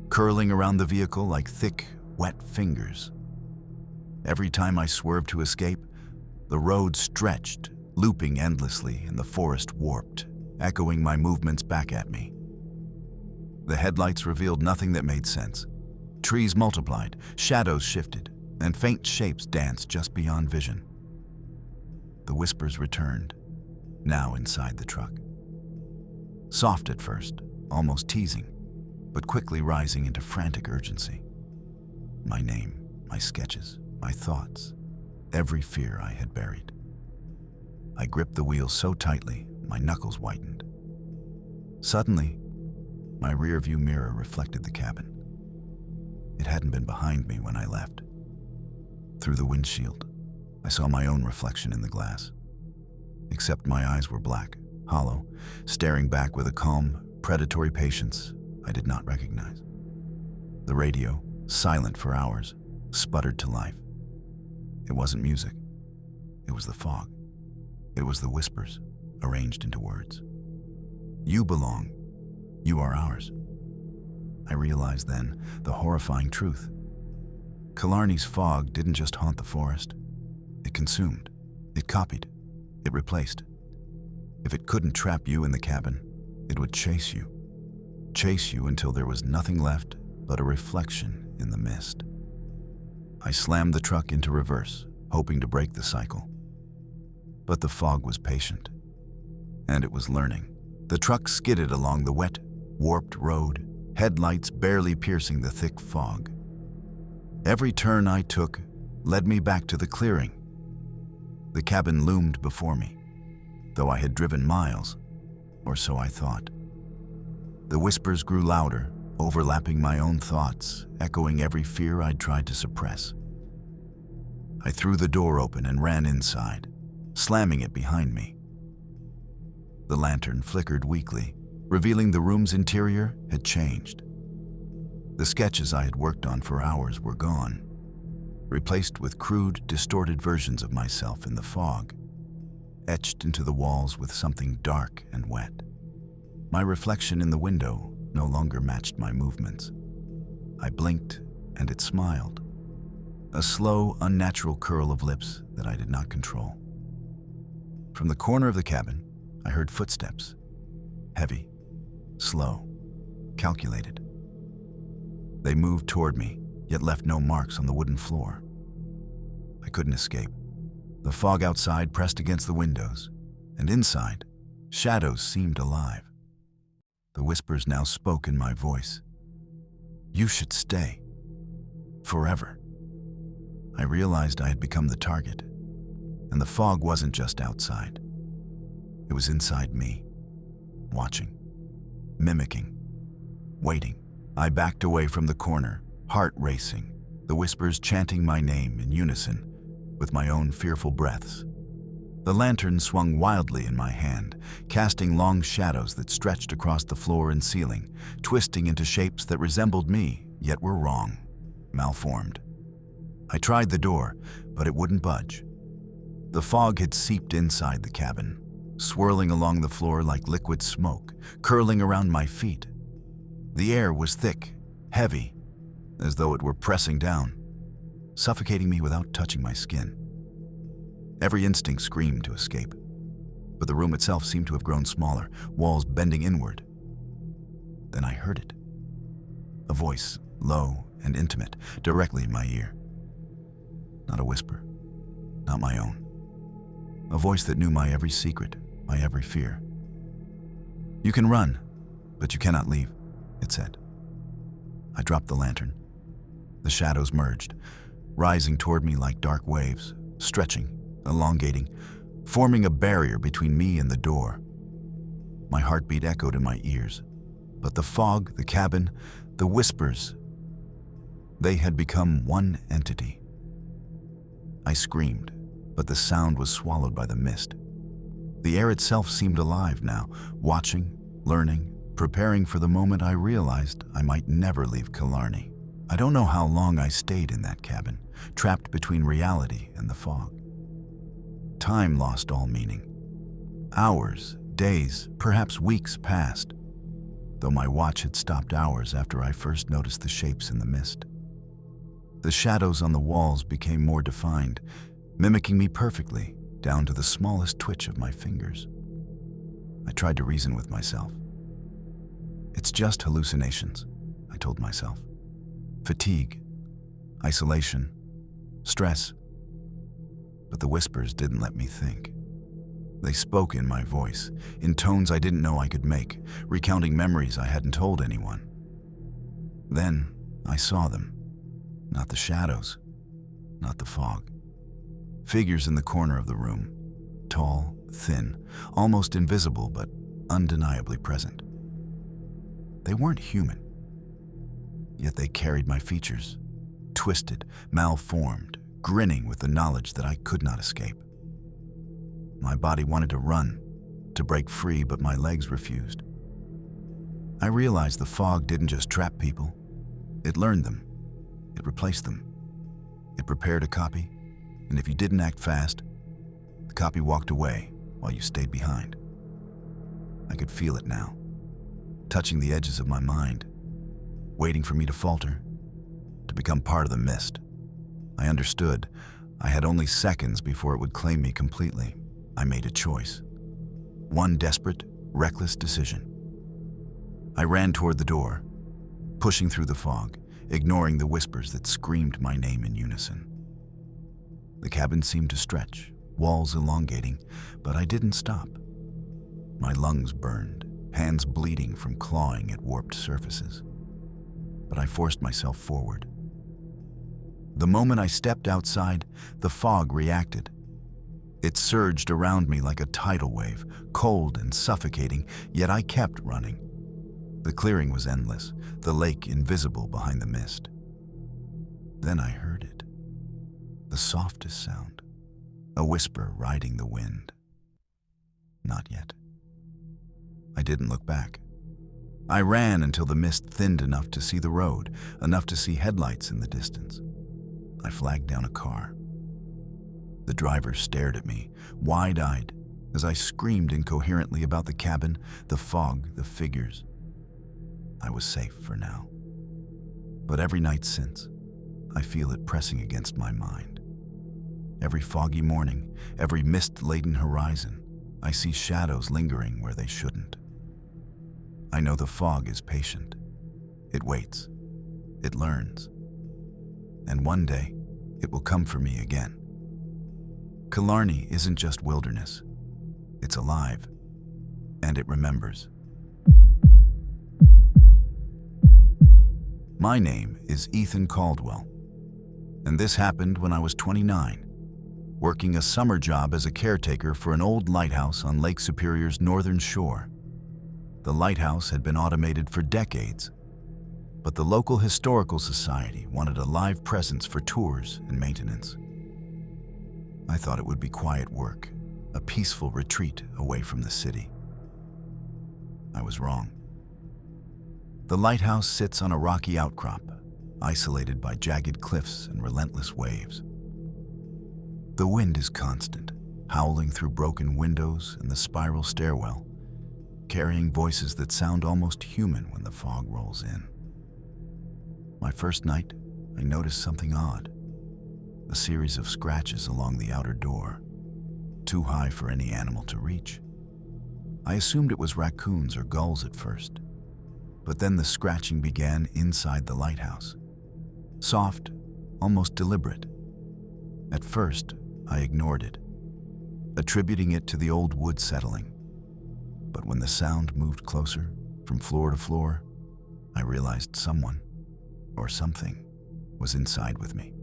curling around the vehicle like thick, wet fingers. Every time I swerved to escape, the road stretched, looping endlessly, and the forest warped, echoing my movements back at me. The headlights revealed nothing that made sense. Trees multiplied, shadows shifted, and faint shapes danced just beyond vision. The whispers returned, now inside the truck. Soft at first, almost teasing, but quickly rising into frantic urgency. My name, my sketches, my thoughts, every fear I had buried. I gripped the wheel so tightly, my knuckles whitened. Suddenly, my rearview mirror reflected the cabin. It hadn't been behind me when I left. Through the windshield, I saw my own reflection in the glass. Except my eyes were black, hollow, staring back with a calm, predatory patience I did not recognize. The radio, silent for hours, sputtered to life. It wasn't music. It was the fog. It was the whispers, arranged into words. You belong. You are ours. I realized then the horrifying truth. Killarney's fog didn't just haunt the forest. It consumed. It copied. It replaced. If it couldn't trap you in the cabin, it would chase you. Chase you until there was nothing left but a reflection in the mist. I slammed the truck into reverse, hoping to break the cycle. But the fog was patient, and it was learning. The truck skidded along the wet, warped road, headlights barely piercing the thick fog. Every turn I took led me back to the clearing. The cabin loomed before me, though I had driven miles, or so I thought. The whispers grew louder, overlapping my own thoughts, echoing every fear I'd tried to suppress. I threw the door open and ran inside, slamming it behind me. The lantern flickered weakly, revealing the room's interior had changed. The sketches I had worked on for hours were gone, replaced with crude, distorted versions of myself in the fog, etched into the walls with something dark and wet. My reflection in the window no longer matched my movements. I blinked, and it smiled, a slow, unnatural curl of lips that I did not control. From the corner of the cabin, I heard footsteps, heavy, slow, calculated. They moved toward me, yet left no marks on the wooden floor. I couldn't escape. The fog outside pressed against the windows, and inside, shadows seemed alive. The whispers now spoke in my voice. You should stay. Forever. I realized I had become the target, and the fog wasn't just outside. It was inside me, watching, mimicking, waiting. I backed away from the corner, heart racing, the whispers chanting my name in unison with my own fearful breaths. The lantern swung wildly in my hand, casting long shadows that stretched across the floor and ceiling, twisting into shapes that resembled me, yet were wrong, malformed. I tried the door, but it wouldn't budge. The fog had seeped inside the cabin, swirling along the floor like liquid smoke, curling around my feet. The air was thick, heavy, as though it were pressing down, suffocating me without touching my skin. Every instinct screamed to escape, but the room itself seemed to have grown smaller, walls bending inward. Then I heard it. A voice, low and intimate, directly in my ear. Not a whisper, not my own. A voice that knew my every secret, my every fear. You can run, but you cannot leave, it said. I dropped the lantern. The shadows merged, rising toward me like dark waves, stretching, elongating, forming a barrier between me and the door. My heartbeat echoed in my ears, but the fog, the cabin, the whispers, they had become one entity. I screamed, but the sound was swallowed by the mist. The air itself seemed alive now, watching, learning, preparing for the moment I realized I might never leave Killarney. I don't know how long I stayed in that cabin, trapped between reality and the fog. Time lost all meaning. Hours, days, perhaps weeks passed, though my watch had stopped hours after I first noticed the shapes in the mist. The shadows on the walls became more defined, mimicking me perfectly, down to the smallest twitch of my fingers. I tried to reason with myself. It's just hallucinations, I told myself. Fatigue, isolation, stress. But the whispers didn't let me think. They spoke in my voice, in tones I didn't know I could make, recounting memories I hadn't told anyone. Then I saw them. Not the shadows, not the fog. Figures in the corner of the room, tall, thin, almost invisible but undeniably present. They weren't human, yet they carried my features, twisted, malformed, grinning with the knowledge that I could not escape. My body wanted to run, to break free, but my legs refused. I realized the fog didn't just trap people, it learned them, it replaced them. It prepared a copy, and if you didn't act fast, the copy walked away while you stayed behind. I could feel it now, touching the edges of my mind, waiting for me to falter, to become part of the mist. I understood. I had only seconds before it would claim me completely. I made a choice. One desperate, reckless decision. I ran toward the door, pushing through the fog, ignoring the whispers that screamed my name in unison. The cabin seemed to stretch, walls elongating, but I didn't stop. My lungs burned, hands bleeding from clawing at warped surfaces. But I forced myself forward. The moment I stepped outside, the fog reacted. It surged around me like a tidal wave, cold and suffocating, yet I kept running. The clearing was endless, the lake invisible behind the mist. Then I heard it. The softest sound, a whisper riding the wind. Not yet. I didn't look back. I ran until the mist thinned enough to see the road, enough to see headlights in the distance. I flagged down a car. The driver stared at me, wide-eyed, as I screamed incoherently about the cabin, the fog, the figures. I was safe for now. But every night since, I feel it pressing against my mind. Every foggy morning, every mist-laden horizon, I see shadows lingering where they shouldn't. I know the fog is patient. It waits. It learns. And one day, it will come for me again. Killarney isn't just wilderness. It's alive, and it remembers. My name is Ethan Caldwell, and this happened when I was 29, working a summer job as a caretaker for an old lighthouse on Lake Superior's northern shore. The lighthouse had been automated for decades, but the local historical society wanted a live presence for tours and maintenance. I thought it would be quiet work, a peaceful retreat away from the city. I was wrong. The lighthouse sits on a rocky outcrop, isolated by jagged cliffs and relentless waves. The wind is constant, howling through broken windows and the spiral stairwell, carrying voices that sound almost human when the fog rolls in. My first night, I noticed something odd. A series of scratches along the outer door, too high for any animal to reach. I assumed it was raccoons or gulls at first, but then the scratching began inside the lighthouse. Soft, almost deliberate. At first, I ignored it, attributing it to the old wood settling. But when the sound moved closer, from floor to floor, I realized someone, or something, was inside with me.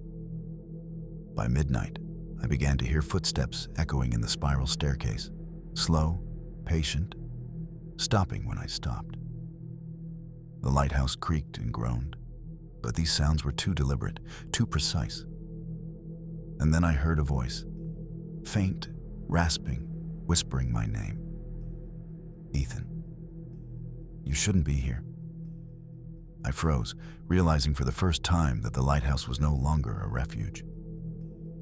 By midnight, I began to hear footsteps echoing in the spiral staircase, slow, patient, stopping when I stopped. The lighthouse creaked and groaned, but these sounds were too deliberate, too precise. And then I heard a voice, faint, rasping, whispering my name. Ethan. You shouldn't be here. I froze, realizing for the first time that the lighthouse was no longer a refuge.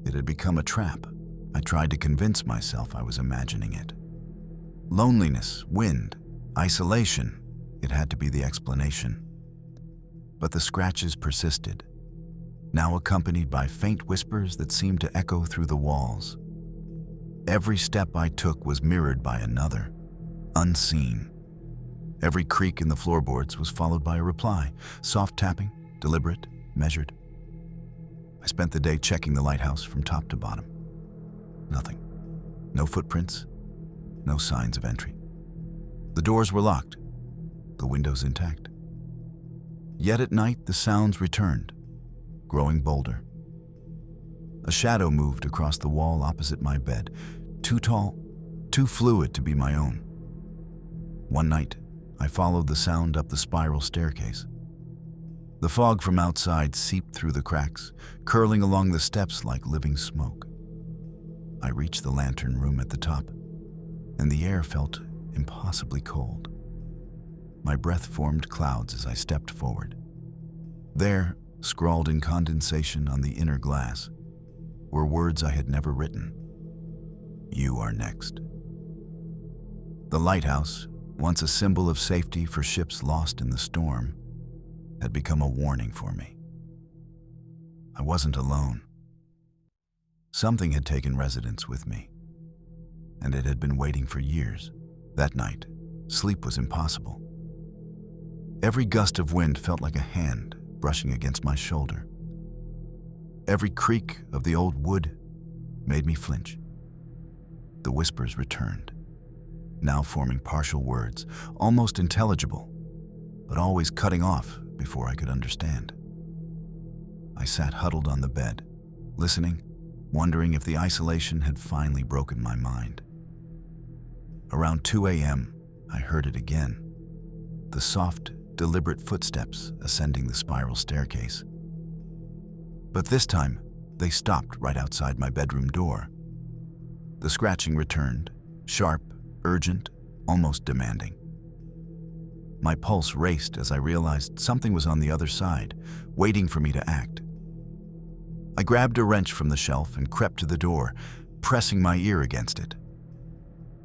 It had become a trap. I tried to convince myself I was imagining it. Loneliness, wind, isolation, it had to be the explanation. But the scratches persisted, now accompanied by faint whispers that seemed to echo through the walls. Every step I took was mirrored by another, unseen. Every creak in the floorboards was followed by a reply, soft tapping, deliberate, measured. I spent the day checking the lighthouse from top to bottom. Nothing. No footprints, no signs of entry. The doors were locked, the windows intact. Yet at night, the sounds returned, growing bolder. A shadow moved across the wall opposite my bed, too tall, too fluid to be my own. One night, I followed the sound up the spiral staircase. The fog from outside seeped through the cracks, curling along the steps like living smoke. I reached the lantern room at the top, and the air felt impossibly cold. My breath formed clouds as I stepped forward. There, scrawled in condensation on the inner glass, were words I had never written. You are next. The lighthouse, once a symbol of safety for ships lost in the storm, had become a warning for me. I wasn't alone. Something had taken residence with me, and it had been waiting for years. That night, sleep was impossible. Every gust of wind felt like a hand brushing against my shoulder. Every creak of the old wood made me flinch. The whispers returned, now forming partial words, almost intelligible, but always cutting off before I could understand. I sat huddled on the bed, listening, wondering if the isolation had finally broken my mind. Around 2 a.m., I heard it again, the soft, deliberate footsteps ascending the spiral staircase. But this time, they stopped right outside my bedroom door. The scratching returned, sharp, urgent, almost demanding. My pulse raced as I realized something was on the other side, waiting for me to act. I grabbed a wrench from the shelf and crept to the door, pressing my ear against it.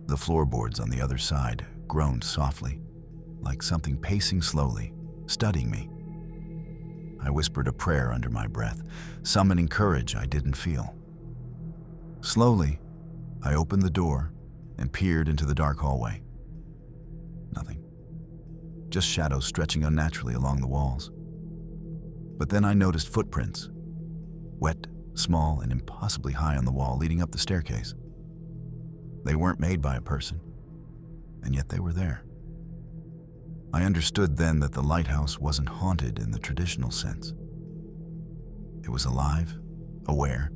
The floorboards on the other side groaned softly, like something pacing slowly, studying me. I whispered a prayer under my breath, summoning courage I didn't feel. Slowly, I opened the door and peered into the dark hallway. Nothing. Just shadows stretching unnaturally along the walls. But then I noticed footprints, wet, small, and impossibly high on the wall leading up the staircase. They weren't made by a person, and yet they were there. I understood then that the lighthouse wasn't haunted in the traditional sense. It was alive, aware,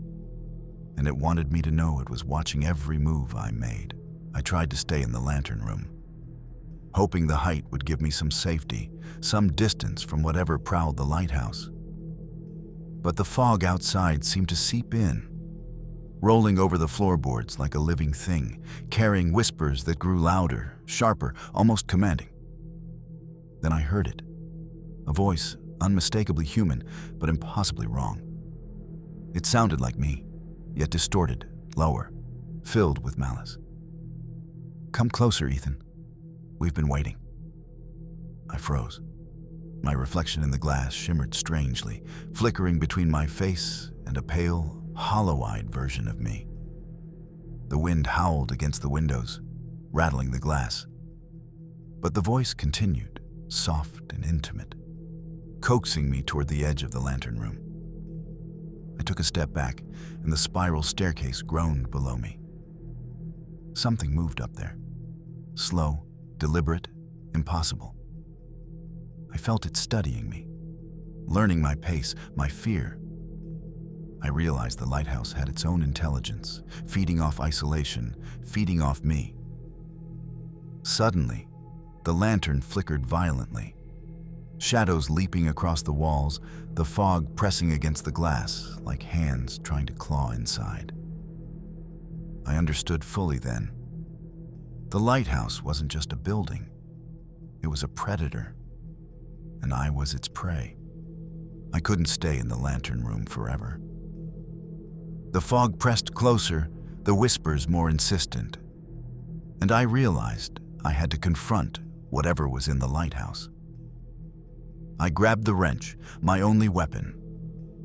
and it wanted me to know it was watching every move I made. I tried to stay in the lantern room, hoping the height would give me some safety, some distance from whatever prowled the lighthouse. But the fog outside seemed to seep in, rolling over the floorboards like a living thing, carrying whispers that grew louder, sharper, almost commanding. Then I heard it, a voice unmistakably human, but impossibly wrong. It sounded like me, yet distorted, lower, filled with malice. Come closer, Ethan. We've been waiting. I froze. My reflection in the glass shimmered strangely, flickering between my face and a pale, hollow-eyed version of me. The wind howled against the windows, rattling the glass. But the voice continued, soft and intimate, coaxing me toward the edge of the lantern room. I took a step back, and the spiral staircase groaned below me. Something moved up there. Slow, deliberate, impossible. I felt it studying me, learning my pace, my fear. I realized the lighthouse had its own intelligence, feeding off isolation, feeding off me. Suddenly, the lantern flickered violently, shadows leaping across the walls, the fog pressing against the glass like hands trying to claw inside. I understood fully then. The lighthouse wasn't just a building. It was a predator, and I was its prey. I couldn't stay in the lantern room forever. The fog pressed closer, the whispers more insistent, and I realized I had to confront whatever was in the lighthouse. I grabbed the wrench, my only weapon,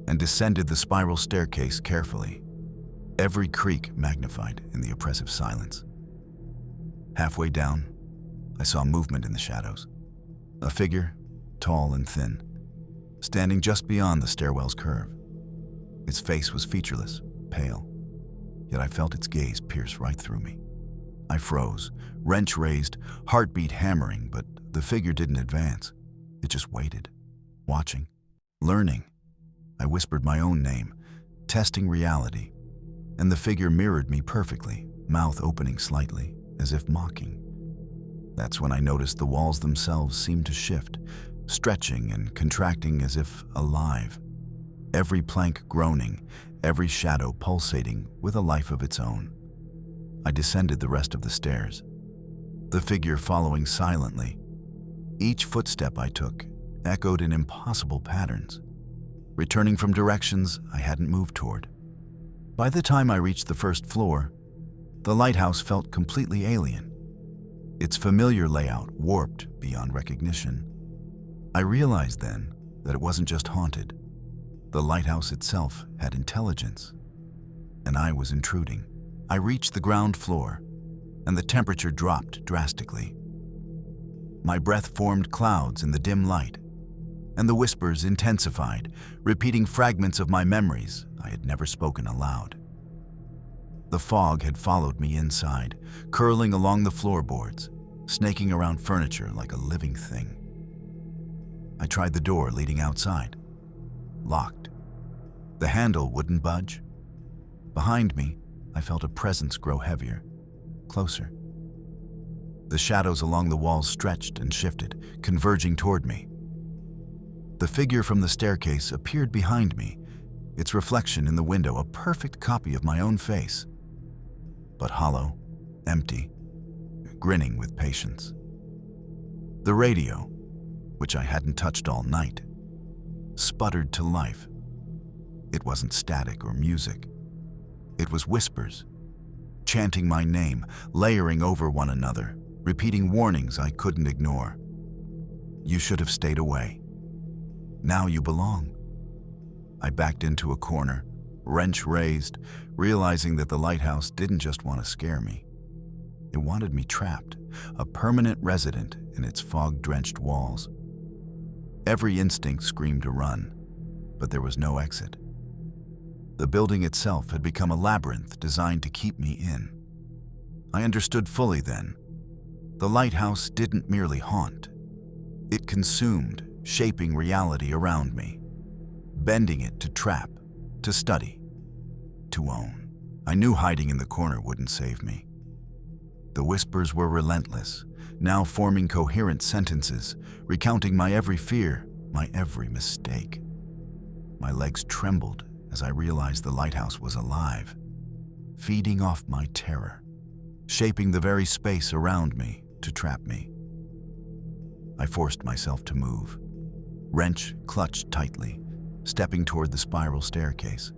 and descended the spiral staircase carefully, every creak magnified in the oppressive silence. Halfway down, I saw movement in the shadows. A figure, tall and thin, standing just beyond the stairwell's curve. Its face was featureless, pale, yet I felt its gaze pierce right through me. I froze, wrench raised, heartbeat hammering, but the figure didn't advance. It just waited, watching, learning. I whispered my own name, testing reality, and the figure mirrored me perfectly, mouth opening slightly, as if mocking. That's when I noticed the walls themselves seemed to shift, stretching and contracting as if alive. Every plank groaning, every shadow pulsating with a life of its own. I descended the rest of the stairs, the figure following silently. Each footstep I took echoed in impossible patterns. returning from directions I hadn't moved toward. By the time I reached the first floor, the lighthouse felt completely alien, its familiar layout warped beyond recognition. I realized then that it wasn't just haunted. The lighthouse itself had intelligence, and I was intruding. I reached the ground floor, and the temperature dropped drastically. My breath formed clouds in the dim light, and the whispers intensified, repeating fragments of my memories I had never spoken aloud. The fog had followed me inside, curling along the floorboards, snaking around furniture like a living thing. I tried the door leading outside. Locked. The handle wouldn't budge. Behind me, I felt a presence grow heavier, closer. The shadows along the walls stretched and shifted, converging toward me. The figure from the staircase appeared behind me, its reflection in the window a perfect copy of my own face, but hollow, empty, grinning with patience. The radio, which I hadn't touched all night, sputtered to life. It wasn't static or music. It was whispers, chanting my name, layering over one another, repeating warnings I couldn't ignore. You should have stayed away. Now you belong. I backed into a corner, wrench raised, realizing that the lighthouse didn't just want to scare me. It wanted me trapped, a permanent resident in its fog-drenched walls. Every instinct screamed to run, but there was no exit. The building itself had become a labyrinth designed to keep me in. I understood fully then. The lighthouse didn't merely haunt. It consumed, shaping reality around me, bending it to trap, to study, to own. I knew hiding in the corner wouldn't save me. The whispers were relentless, now forming coherent sentences, recounting my every fear, my every mistake. My legs trembled as I realized the lighthouse was alive, feeding off my terror, shaping the very space around me to trap me. I forced myself to move. Wrench clutched tightly, stepping toward the spiral staircase.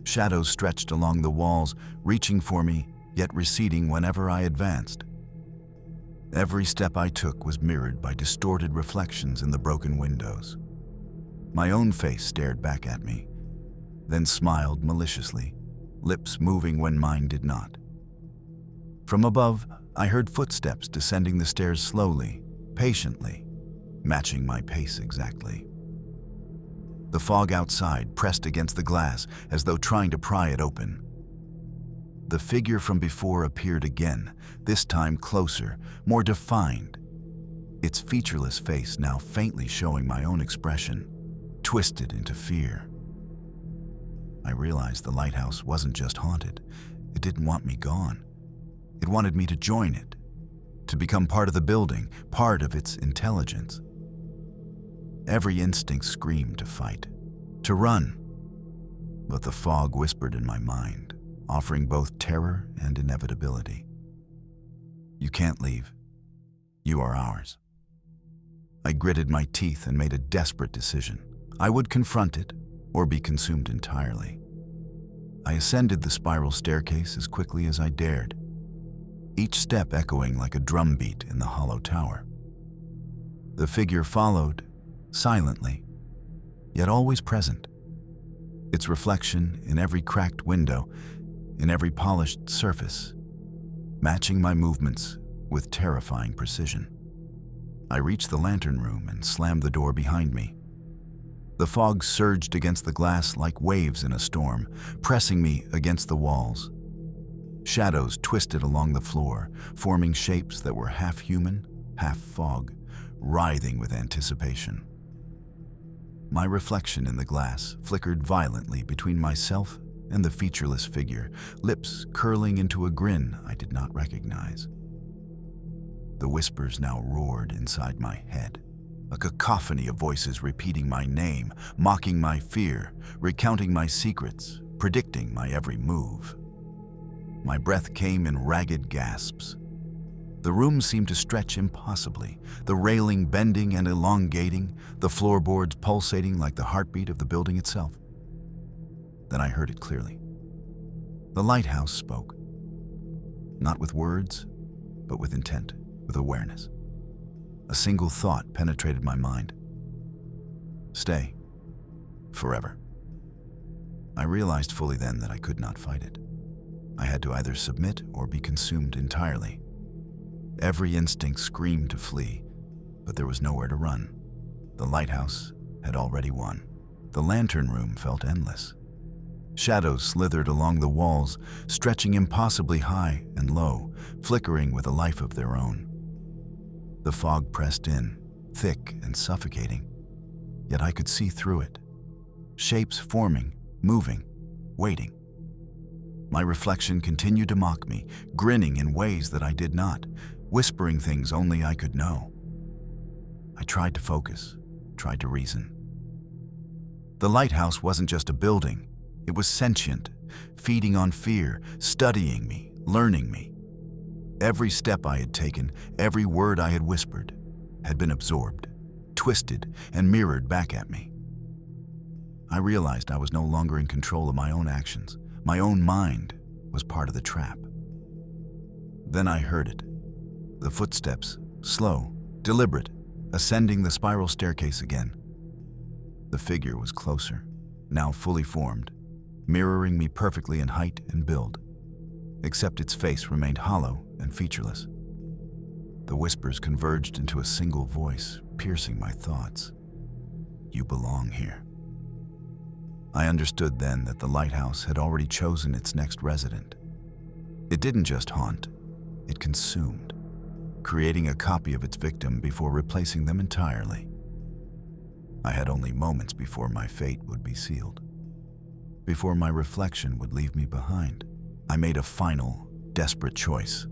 Shadows stretched along the walls, reaching for me, yet receding whenever I advanced. Every step I took was mirrored by distorted reflections in the broken windows. My own face stared back at me, then smiled maliciously, lips moving when mine did not. From above, I heard footsteps descending the stairs slowly, patiently, matching my pace exactly. The fog outside pressed against the glass as though trying to pry it open. The figure from before appeared again, this time closer, more defined, its featureless face now faintly showing my own expression, twisted into fear. I realized the lighthouse wasn't just haunted. It didn't want me gone. It wanted me to join it, to become part of the building, part of its intelligence. Every instinct screamed to fight, to run. But the fog whispered in my mind, offering both terror and inevitability. You can't leave. You are ours. I gritted my teeth and made a desperate decision. I would confront it or be consumed entirely. I ascended the spiral staircase as quickly as I dared, each step echoing like a drumbeat in the hollow tower. The figure followed, silently, yet always present, its reflection in every cracked window, in every polished surface, matching my movements with terrifying precision. I reached the lantern room and slammed the door behind me. The fog surged against the glass like waves in a storm, pressing me against the walls. Shadows twisted along the floor, forming shapes that were half human, half fog, writhing with anticipation. My reflection in the glass flickered violently between myself and the featureless figure, lips curling into a grin I did not recognize. The whispers now roared inside my head, a cacophony of voices repeating my name, mocking my fear, recounting my secrets, predicting my every move. My breath came in ragged gasps. The room seemed to stretch impossibly, the railing bending and elongating, the floorboards pulsating like the heartbeat of the building itself. Then I heard it clearly. The lighthouse spoke. Not with words, but with intent, with awareness. A single thought penetrated my mind. Stay. Forever. I realized fully then that I could not fight it. I had to either submit or be consumed entirely. Every instinct screamed to flee, but there was nowhere to run. The lighthouse had already won. The lantern room felt endless. Shadows slithered along the walls, stretching impossibly high and low, flickering with a life of their own. The fog pressed in, thick and suffocating, yet I could see through it. Shapes forming, moving, waiting. My reflection continued to mock me, grinning in ways that I did not, whispering things only I could know. I tried to focus, tried to reason. The lighthouse wasn't just a building. It was sentient, feeding on fear, studying me, learning me. Every step I had taken, every word I had whispered, had been absorbed, twisted, and mirrored back at me. I realized I was no longer in control of my own actions. My own mind was part of the trap. Then I heard it. The footsteps, slow, deliberate, ascending the spiral staircase again. The figure was closer, now fully formed, mirroring me perfectly in height and build, except its face remained hollow and featureless. The whispers converged into a single voice, piercing my thoughts. You belong here. I understood then that the lighthouse had already chosen its next resident. It didn't just haunt, it consumed, creating a copy of its victim before replacing them entirely. I had only moments before my fate would be sealed. Before my reflection would leave me behind, I made a final, desperate choice.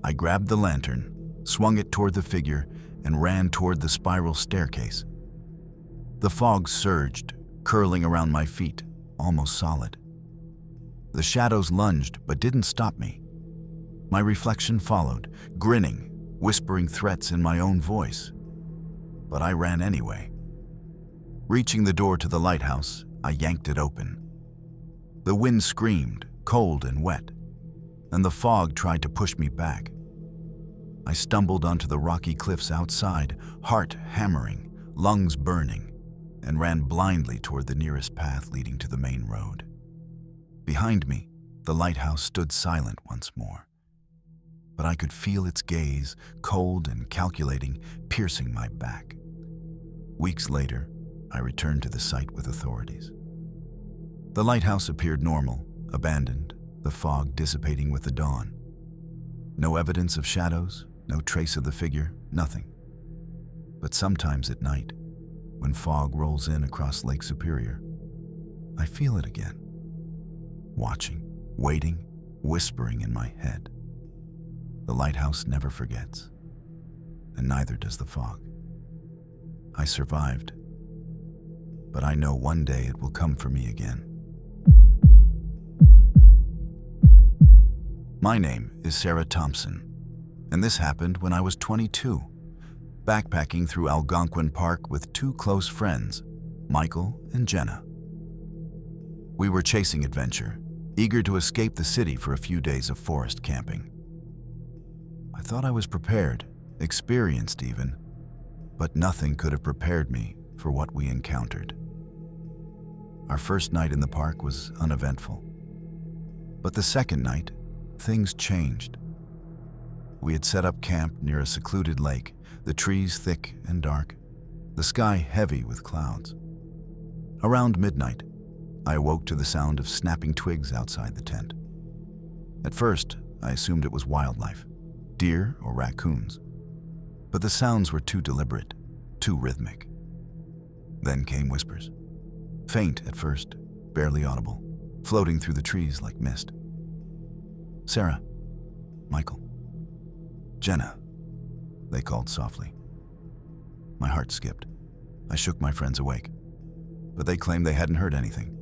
I grabbed the lantern, swung it toward the figure, and ran toward the spiral staircase. The fog surged, curling around my feet, almost solid. The shadows lunged but didn't stop me. My reflection followed, grinning, whispering threats in my own voice. But I ran anyway. Reaching the door to the lighthouse, I yanked it open. The wind screamed, cold and wet, and the fog tried to push me back. I stumbled onto the rocky cliffs outside, heart hammering, lungs burning, and ran blindly toward the nearest path leading to the main road. Behind me, the lighthouse stood silent once more, but I could feel its gaze, cold and calculating, piercing my back. Weeks later, I returned to the site with authorities. The lighthouse appeared normal, abandoned, the fog dissipating with the dawn. No evidence of shadows, no trace of the figure, nothing. But sometimes at night, when fog rolls in across Lake Superior, I feel it again. Watching, waiting, whispering in my head. The lighthouse never forgets, and neither does the fog. I survived, but I know one day it will come for me again. My name is Sarah Thompson, and this happened when I was 22, backpacking through Algonquin Park with two close friends, Michael and Jenna. We were chasing adventure, eager to escape the city for a few days of forest camping. I thought I was prepared, experienced even, but nothing could have prepared me for what we encountered. Our first night in the park was uneventful, but the second night, things changed. We had set up camp near a secluded lake, the trees thick and dark, the sky heavy with clouds. Around midnight, I awoke to the sound of snapping twigs outside the tent. At first, I assumed it was wildlife, deer or raccoons, but the sounds were too deliberate, too rhythmic. Then came whispers, faint at first, barely audible, floating through the trees like mist. Sarah, Michael, Jenna, they called softly. My heart skipped. I shook my friends awake, but they claimed they hadn't heard anything.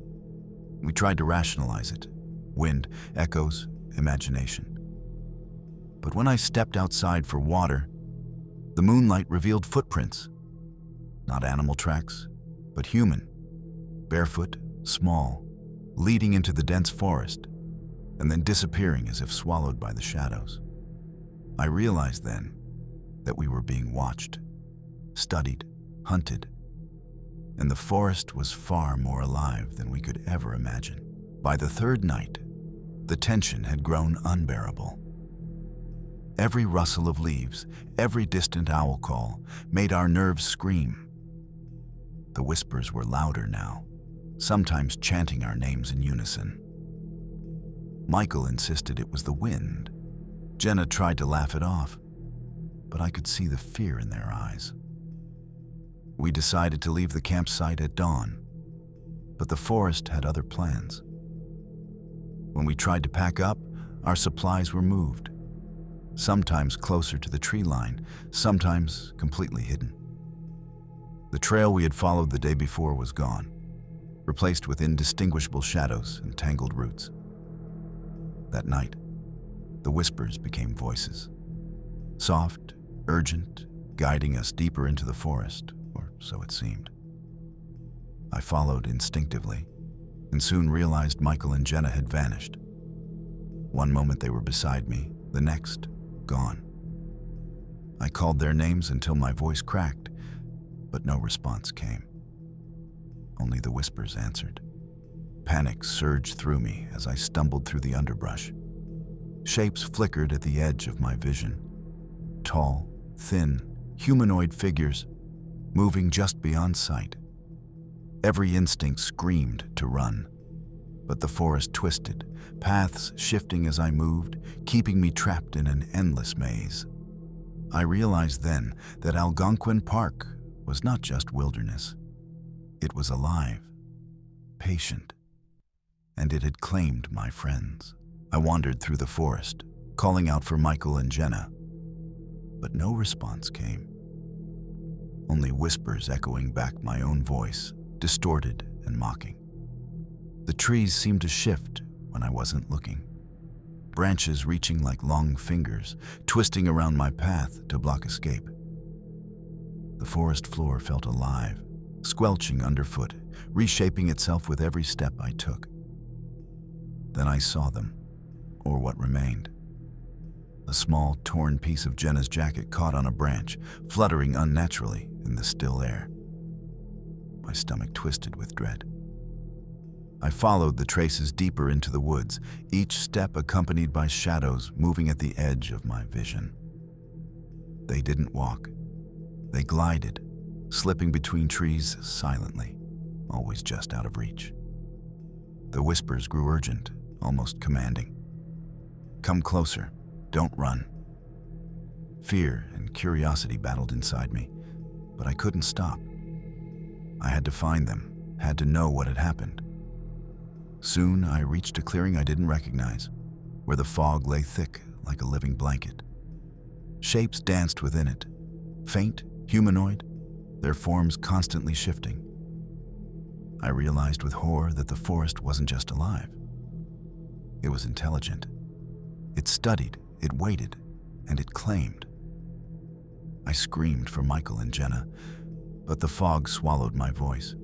We tried to rationalize it. Wind, echoes, imagination. But when I stepped outside for water, the moonlight revealed footprints. Not animal tracks, but human. Barefoot, small, leading into the dense forest, and then disappearing as if swallowed by the shadows. I realized then that we were being watched, studied, hunted, and the forest was far more alive than we could ever imagine. By the third night, the tension had grown unbearable. Every rustle of leaves, every distant owl call made our nerves scream. The whispers were louder now, sometimes chanting our names in unison. Michael insisted it was the wind. Jenna tried to laugh it off, but I could see the fear in their eyes. We decided to leave the campsite at dawn, but the forest had other plans. When we tried to pack up, our supplies were moved, sometimes closer to the tree line, sometimes completely hidden. The trail we had followed the day before was gone, replaced with indistinguishable shadows and tangled roots. That night, the whispers became voices, soft, urgent, guiding us deeper into the forest, or so it seemed. I followed instinctively, and soon realized Michael and Jenna had vanished. One moment they were beside me, the next, gone. I called their names until my voice cracked, but no response came. Only the whispers answered. Panic surged through me as I stumbled through the underbrush. Shapes flickered at the edge of my vision. Tall, thin, humanoid figures, moving just beyond sight. Every instinct screamed to run, but the forest twisted, paths shifting as I moved, keeping me trapped in an endless maze. I realized then that Algonquin Park was not just wilderness. It was alive, patient, and it had claimed my friends. I wandered through the forest, calling out for Michael and Jenna, but no response came. Only whispers echoing back my own voice, distorted and mocking. The trees seemed to shift when I wasn't looking, branches reaching like long fingers, twisting around my path to block escape. The forest floor felt alive, squelching underfoot, reshaping itself with every step I took. Then I saw them, or what remained. A small, torn piece of Jenna's jacket caught on a branch, fluttering unnaturally in the still air. My stomach twisted with dread. I followed the traces deeper into the woods, each step accompanied by shadows moving at the edge of my vision. They didn't walk. They glided, slipping between trees silently, always just out of reach. The whispers grew urgent, almost commanding. Come closer, don't run. Fear and curiosity battled inside me, but I couldn't stop. I had to find them, had to know what had happened. Soon I reached a clearing I didn't recognize, where the fog lay thick like a living blanket. Shapes danced within it, faint, humanoid, their forms constantly shifting. I realized with horror that the forest wasn't just alive. It was intelligent. It studied, it waited, and it claimed. I screamed for Michael and Jenna, but the fog swallowed my voice.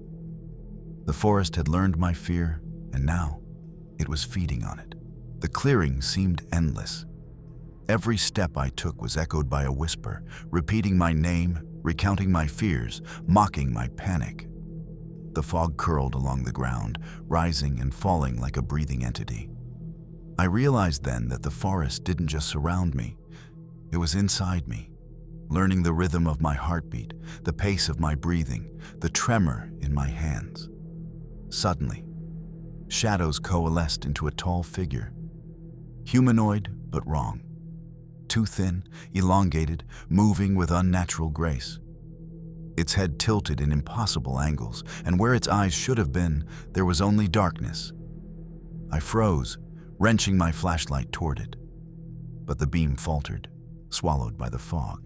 The forest had learned my fear, and now it was feeding on it. The clearing seemed endless. Every step I took was echoed by a whisper, repeating my name, recounting my fears, mocking my panic. The fog curled along the ground, rising and falling like a breathing entity. I realized then that the forest didn't just surround me, it was inside me, learning the rhythm of my heartbeat, the pace of my breathing, the tremor in my hands. Suddenly, shadows coalesced into a tall figure. Humanoid, but wrong. Too thin, elongated, moving with unnatural grace. Its head tilted in impossible angles, and where its eyes should have been, there was only darkness. I froze, wrenching my flashlight toward it, but the beam faltered, swallowed by the fog.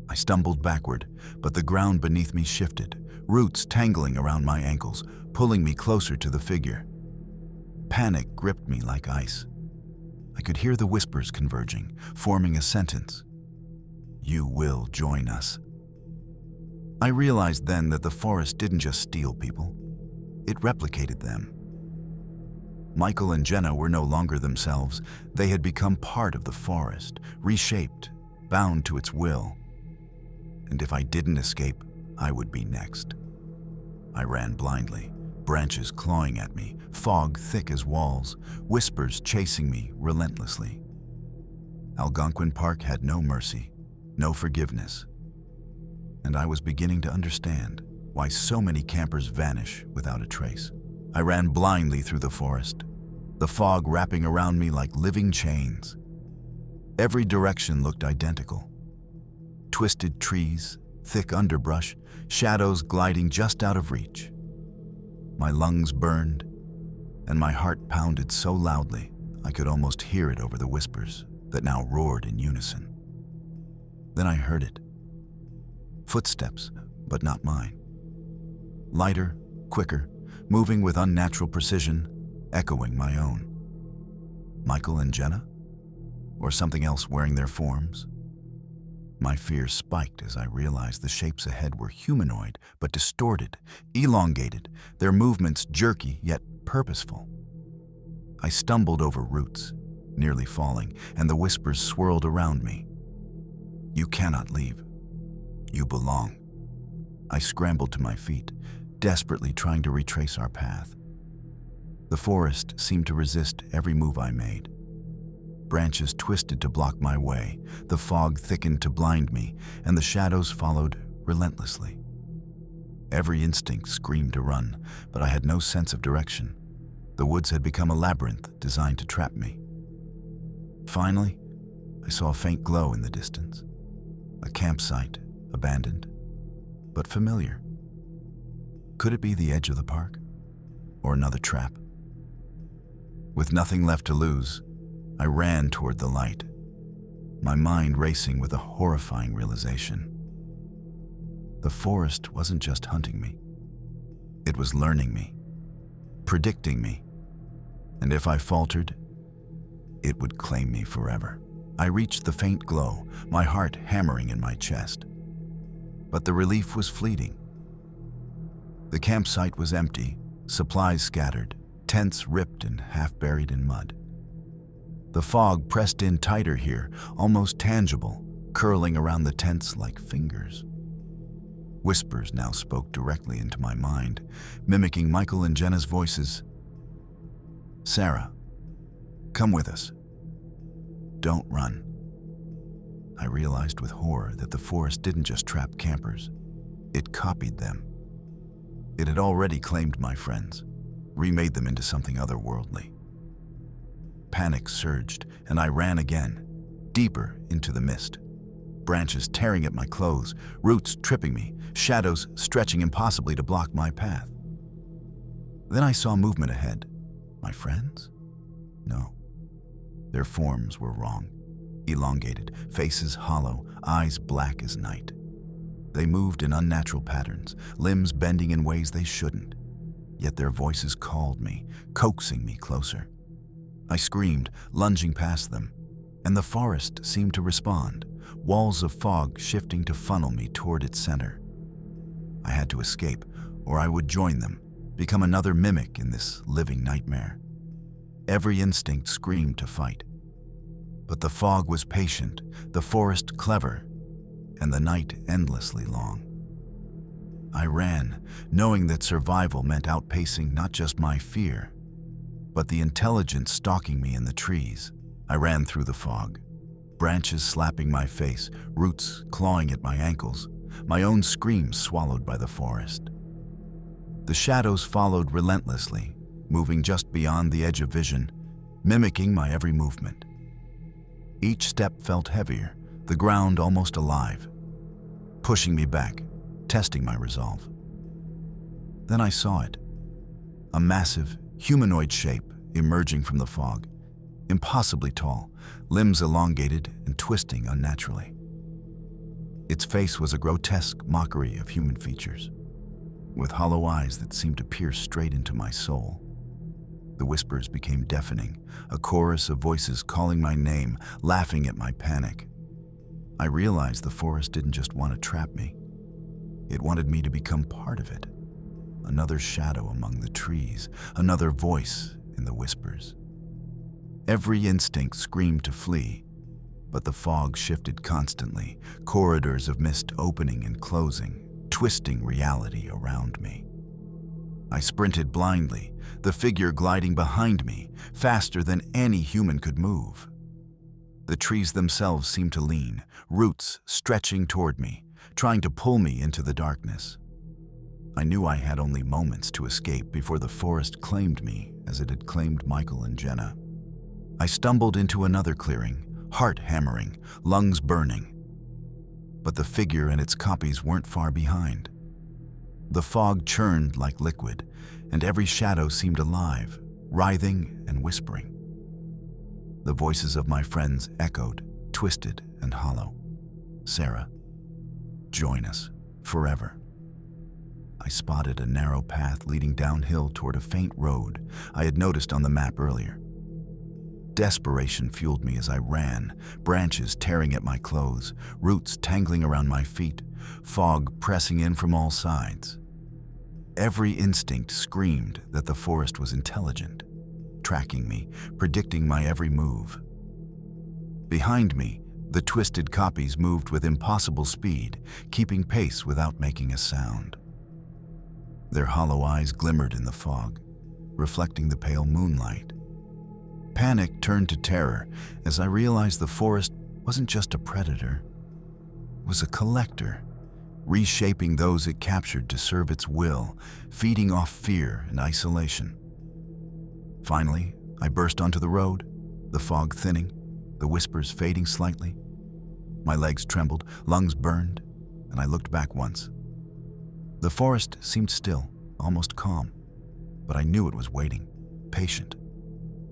I stumbled backward, but the ground beneath me shifted, roots tangling around my ankles, pulling me closer to the figure. Panic gripped me like ice. I could hear the whispers converging, forming a sentence. You will join us. I realized then that the forest didn't just steal people, it replicated them. Michael and Jenna were no longer themselves. They had become part of the forest, reshaped, bound to its will. And if I didn't escape, I would be next. I ran blindly, branches clawing at me, fog thick as walls, whispers chasing me relentlessly. Algonquin Park had no mercy, no forgiveness. And I was beginning to understand why so many campers vanish without a trace. I ran blindly through the forest, the fog wrapping around me like living chains. Every direction looked identical. Twisted trees, thick underbrush, shadows gliding just out of reach. My lungs burned, and my heart pounded so loudly I could almost hear it over the whispers that now roared in unison. Then I heard it. Footsteps, but not mine. Lighter, quicker, moving with unnatural precision, echoing my own. Michael and Jenna? Or something else wearing their forms? My fear spiked as I realized the shapes ahead were humanoid, but distorted, elongated, their movements jerky yet purposeful. I stumbled over roots, nearly falling, and the whispers swirled around me. You cannot leave. You belong. I scrambled to my feet, desperately trying to retrace our path. The forest seemed to resist every move I made. Branches twisted to block my way, the fog thickened to blind me, and the shadows followed relentlessly. Every instinct screamed to run, but I had no sense of direction. The woods had become a labyrinth designed to trap me. Finally, I saw a faint glow in the distance. A campsite, abandoned, but familiar. Could it be the edge of the park? Or another trap? With nothing left to lose, I ran toward the light, my mind racing with a horrifying realization. The forest wasn't just hunting me. It was learning me, predicting me, and if I faltered, it would claim me forever. I reached the faint glow, my heart hammering in my chest. But the relief was fleeting. The campsite was empty, supplies scattered, tents ripped and half buried in mud. The fog pressed in tighter here, almost tangible, curling around the tents like fingers. Whispers now spoke directly into my mind, mimicking Michael and Jenna's voices. Sarah, come with us. Don't run. I realized with horror that the forest didn't just trap campers. It copied them. It had already claimed my friends, remade them into something otherworldly. Panic surged, and I ran again, deeper into the mist. Branches tearing at my clothes, roots tripping me, shadows stretching impossibly to block my path. Then I saw movement ahead. My friends? No. Their forms were wrong. Elongated, faces hollow, eyes black as night. They moved in unnatural patterns, limbs bending in ways they shouldn't. Yet their voices called me, coaxing me closer. I screamed, lunging past them, and the forest seemed to respond, walls of fog shifting to funnel me toward its center. I had to escape, or I would join them, become another mimic in this living nightmare. Every instinct screamed to fight. But the fog was patient, the forest clever, and the night endlessly long. I ran, knowing that survival meant outpacing not just my fear, but the intelligence stalking me in the trees. I ran through the fog, branches slapping my face, roots clawing at my ankles, my own screams swallowed by the forest. The shadows followed relentlessly, moving just beyond the edge of vision, mimicking my every movement. Each step felt heavier, the ground almost alive, pushing me back, testing my resolve. Then I saw it, a massive, humanoid shape emerging from the fog, impossibly tall, limbs elongated and twisting unnaturally. Its face was a grotesque mockery of human features, with hollow eyes that seemed to pierce straight into my soul. The whispers became deafening, a chorus of voices calling my name, laughing at my panic. I realized the forest didn't just want to trap me. It wanted me to become part of it. Another shadow among the trees, another voice in the whispers. Every instinct screamed to flee, but the fog shifted constantly, corridors of mist opening and closing, twisting reality around me. I sprinted blindly, the figure gliding behind me, faster than any human could move. The trees themselves seemed to lean, roots stretching toward me, trying to pull me into the darkness. I knew I had only moments to escape before the forest claimed me as it had claimed Michael and Jenna. I stumbled into another clearing, heart hammering, lungs burning. But the figure and its copies weren't far behind. The fog churned like liquid, and every shadow seemed alive, writhing and whispering. The voices of my friends echoed, twisted and hollow. Sarah, join us, forever. I spotted a narrow path leading downhill toward a faint road I had noticed on the map earlier. Desperation fueled me as I ran, branches tearing at my clothes, roots tangling around my feet, fog pressing in from all sides. Every instinct screamed that the forest was intelligent, tracking me, predicting my every move. Behind me, the twisted copies moved with impossible speed, keeping pace without making a sound. Their hollow eyes glimmered in the fog, reflecting the pale moonlight. Panic turned to terror as I realized the forest wasn't just a predator. It was a collector, reshaping those it captured to serve its will, feeding off fear and isolation. Finally, I burst onto the road, the fog thinning, the whispers fading slightly. My legs trembled, lungs burned, and I looked back once. The forest seemed still, almost calm, but I knew it was waiting, patient,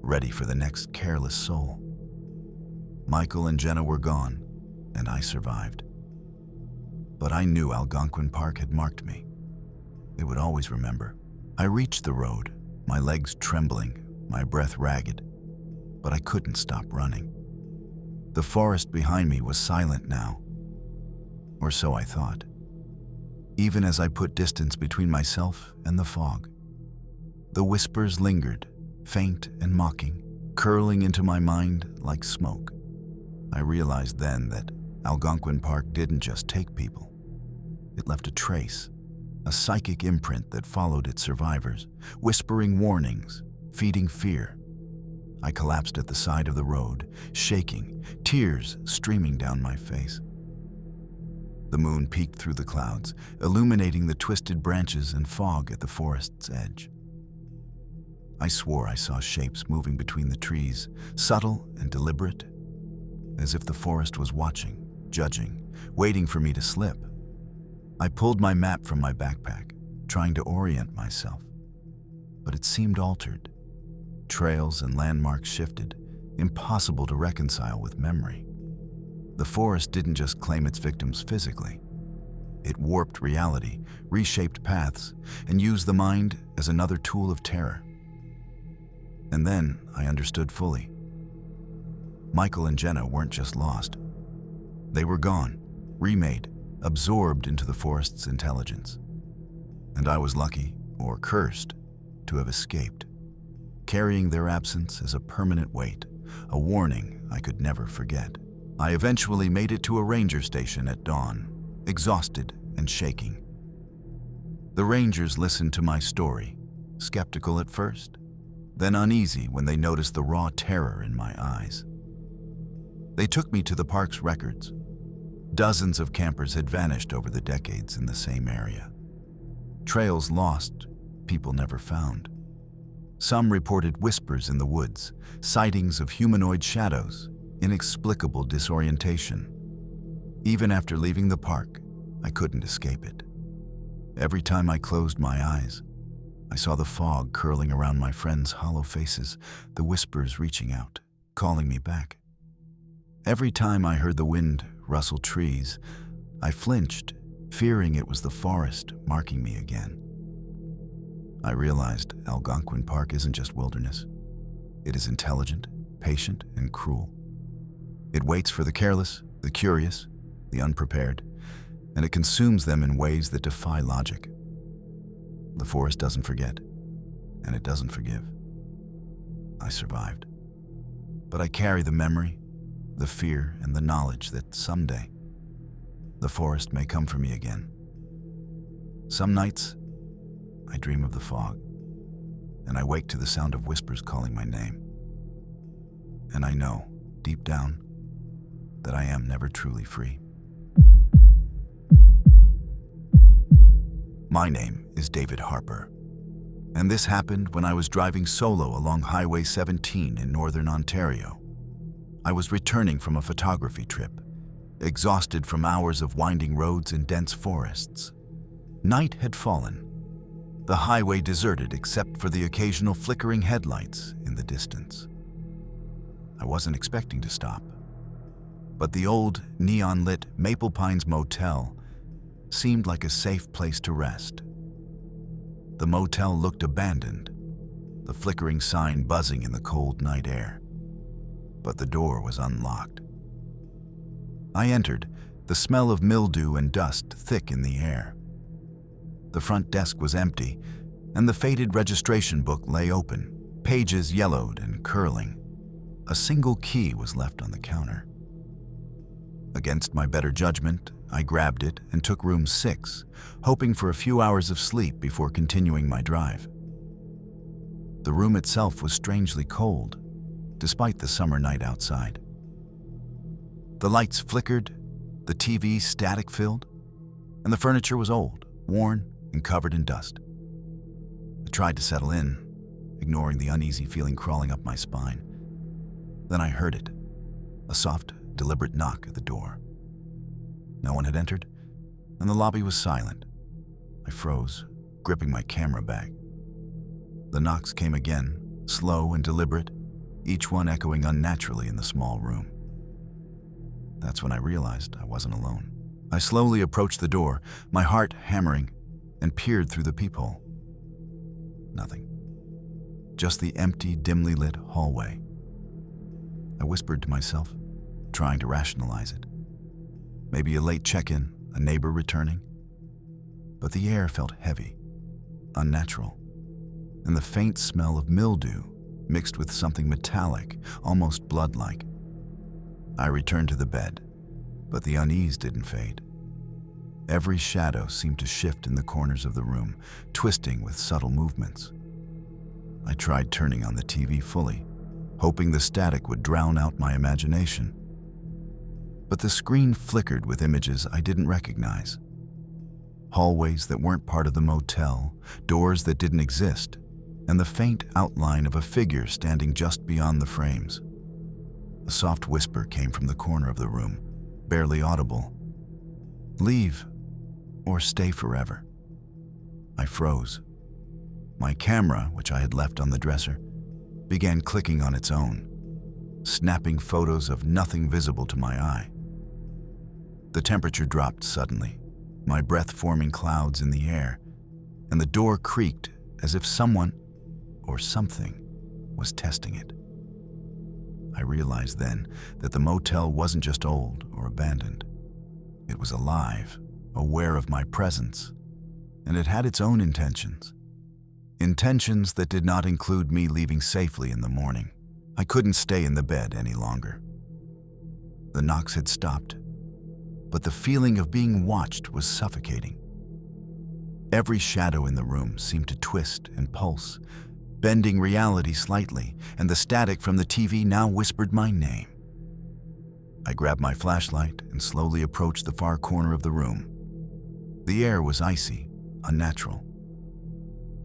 ready for the next careless soul. Michael and Jenna were gone, and I survived. But I knew Algonquin Park had marked me. It would always remember. I reached the road, my legs trembling, my breath ragged, but I couldn't stop running. The forest behind me was silent now, or so I thought. Even as I put distance between myself and the fog, the whispers lingered, faint and mocking, curling into my mind like smoke. I realized then that Algonquin Park didn't just take people. It left a trace, a psychic imprint that followed its survivors, whispering warnings, feeding fear. I collapsed at the side of the road, shaking, tears streaming down my face. The moon peeked through the clouds, illuminating the twisted branches and fog at the forest's edge. I swore I saw shapes moving between the trees, subtle and deliberate, as if the forest was watching, judging, waiting for me to slip. I pulled my map from my backpack, trying to orient myself, but it seemed altered. Trails and landmarks shifted, impossible to reconcile with memory. The forest didn't just claim its victims physically. It warped reality, reshaped paths, and used the mind as another tool of terror. And then I understood fully. Michael and Jenna weren't just lost. They were gone, remade, absorbed into the forest's intelligence. And I was lucky, or cursed, to have escaped, carrying their absence as a permanent weight, a warning I could never forget. I eventually made it to a ranger station at dawn, exhausted and shaking. The rangers listened to my story, skeptical at first, then uneasy when they noticed the raw terror in my eyes. They took me to the park's records. Dozens of campers had vanished over the decades in the same area. Trails lost, people never found. Some reported whispers in the woods, sightings of humanoid shadows, inexplicable disorientation. Even after leaving the park, I couldn't escape it. Every time I closed my eyes, I saw the fog curling around my friends' hollow faces, the whispers reaching out, calling me back. Every time I heard the wind rustle trees, I flinched, fearing it was the forest marking me again. I realized Algonquin Park isn't just wilderness. It is intelligent, patient, and cruel. It waits for the careless, the curious, the unprepared, and it consumes them in ways that defy logic. The forest doesn't forget, and it doesn't forgive. I survived. But I carry the memory, the fear, and the knowledge that someday the forest may come for me again. Some nights, I dream of the fog, and I wake to the sound of whispers calling my name. And I know, deep down, that I am never truly free. My name is David Harper, and this happened when I was driving solo along Highway 17 in northern Ontario. I was returning from a photography trip, exhausted from hours of winding roads in dense forests. Night had fallen, the highway deserted except for the occasional flickering headlights in the distance. I wasn't expecting to stop, but the old neon-lit Maple Pines Motel seemed like a safe place to rest. The motel looked abandoned, the flickering sign buzzing in the cold night air, but the door was unlocked. I entered, the smell of mildew and dust thick in the air. The front desk was empty, and the faded registration book lay open, pages yellowed and curling. A single key was left on the counter. Against my better judgment, I grabbed it and took room 6, hoping for a few hours of sleep before continuing my drive. The room itself was strangely cold, despite the summer night outside. The lights flickered, the TV static-filled, and the furniture was old, worn, and covered in dust. I tried to settle in, ignoring the uneasy feeling crawling up my spine. Then I heard it, a soft, deliberate knock at the door. No one had entered, and the lobby was silent. I froze, gripping my camera bag. The knocks came again, slow and deliberate, each one echoing unnaturally in the small room. That's when I realized I wasn't alone. I slowly approached the door, my heart hammering, and peered through the peephole. Nothing. Just the empty, dimly lit hallway. I whispered to myself, trying to rationalize it. Maybe a late check-in, a neighbor returning. But the air felt heavy, unnatural, and the faint smell of mildew mixed with something metallic, almost blood-like. I returned to the bed, but the unease didn't fade. Every shadow seemed to shift in the corners of the room, twisting with subtle movements. I tried turning on the TV fully, hoping the static would drown out my imagination. But the screen flickered with images I didn't recognize. Hallways that weren't part of the motel, doors that didn't exist, and the faint outline of a figure standing just beyond the frames. A soft whisper came from the corner of the room, barely audible. "Leave, or stay forever." I froze. My camera, which I had left on the dresser, began clicking on its own, snapping photos of nothing visible to my eye. The temperature dropped suddenly, my breath forming clouds in the air, and the door creaked as if someone or something was testing it. I realized then that the motel wasn't just old or abandoned. It was alive, aware of my presence, and it had its own intentions. Intentions that did not include me leaving safely in the morning. I couldn't stay in the bed any longer. The knocks had stopped, but the feeling of being watched was suffocating. Every shadow in the room seemed to twist and pulse, bending reality slightly, and the static from the TV now whispered my name. I grabbed my flashlight and slowly approached the far corner of the room. The air was icy, unnatural.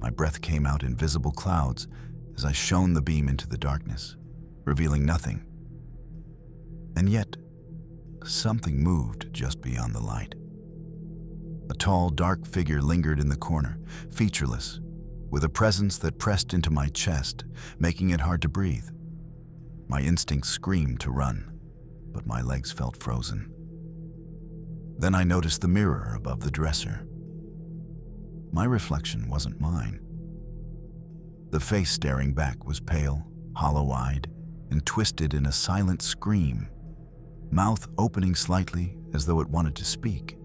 My breath came out in visible clouds as I shone the beam into the darkness, revealing nothing. And yet, something moved just beyond the light. A tall, dark figure lingered in the corner, featureless, with a presence that pressed into my chest, making it hard to breathe. My instincts screamed to run, but my legs felt frozen. Then I noticed the mirror above the dresser. My reflection wasn't mine. The face staring back was pale, hollow-eyed, and twisted in a silent scream, mouth opening slightly as though it wanted to speak.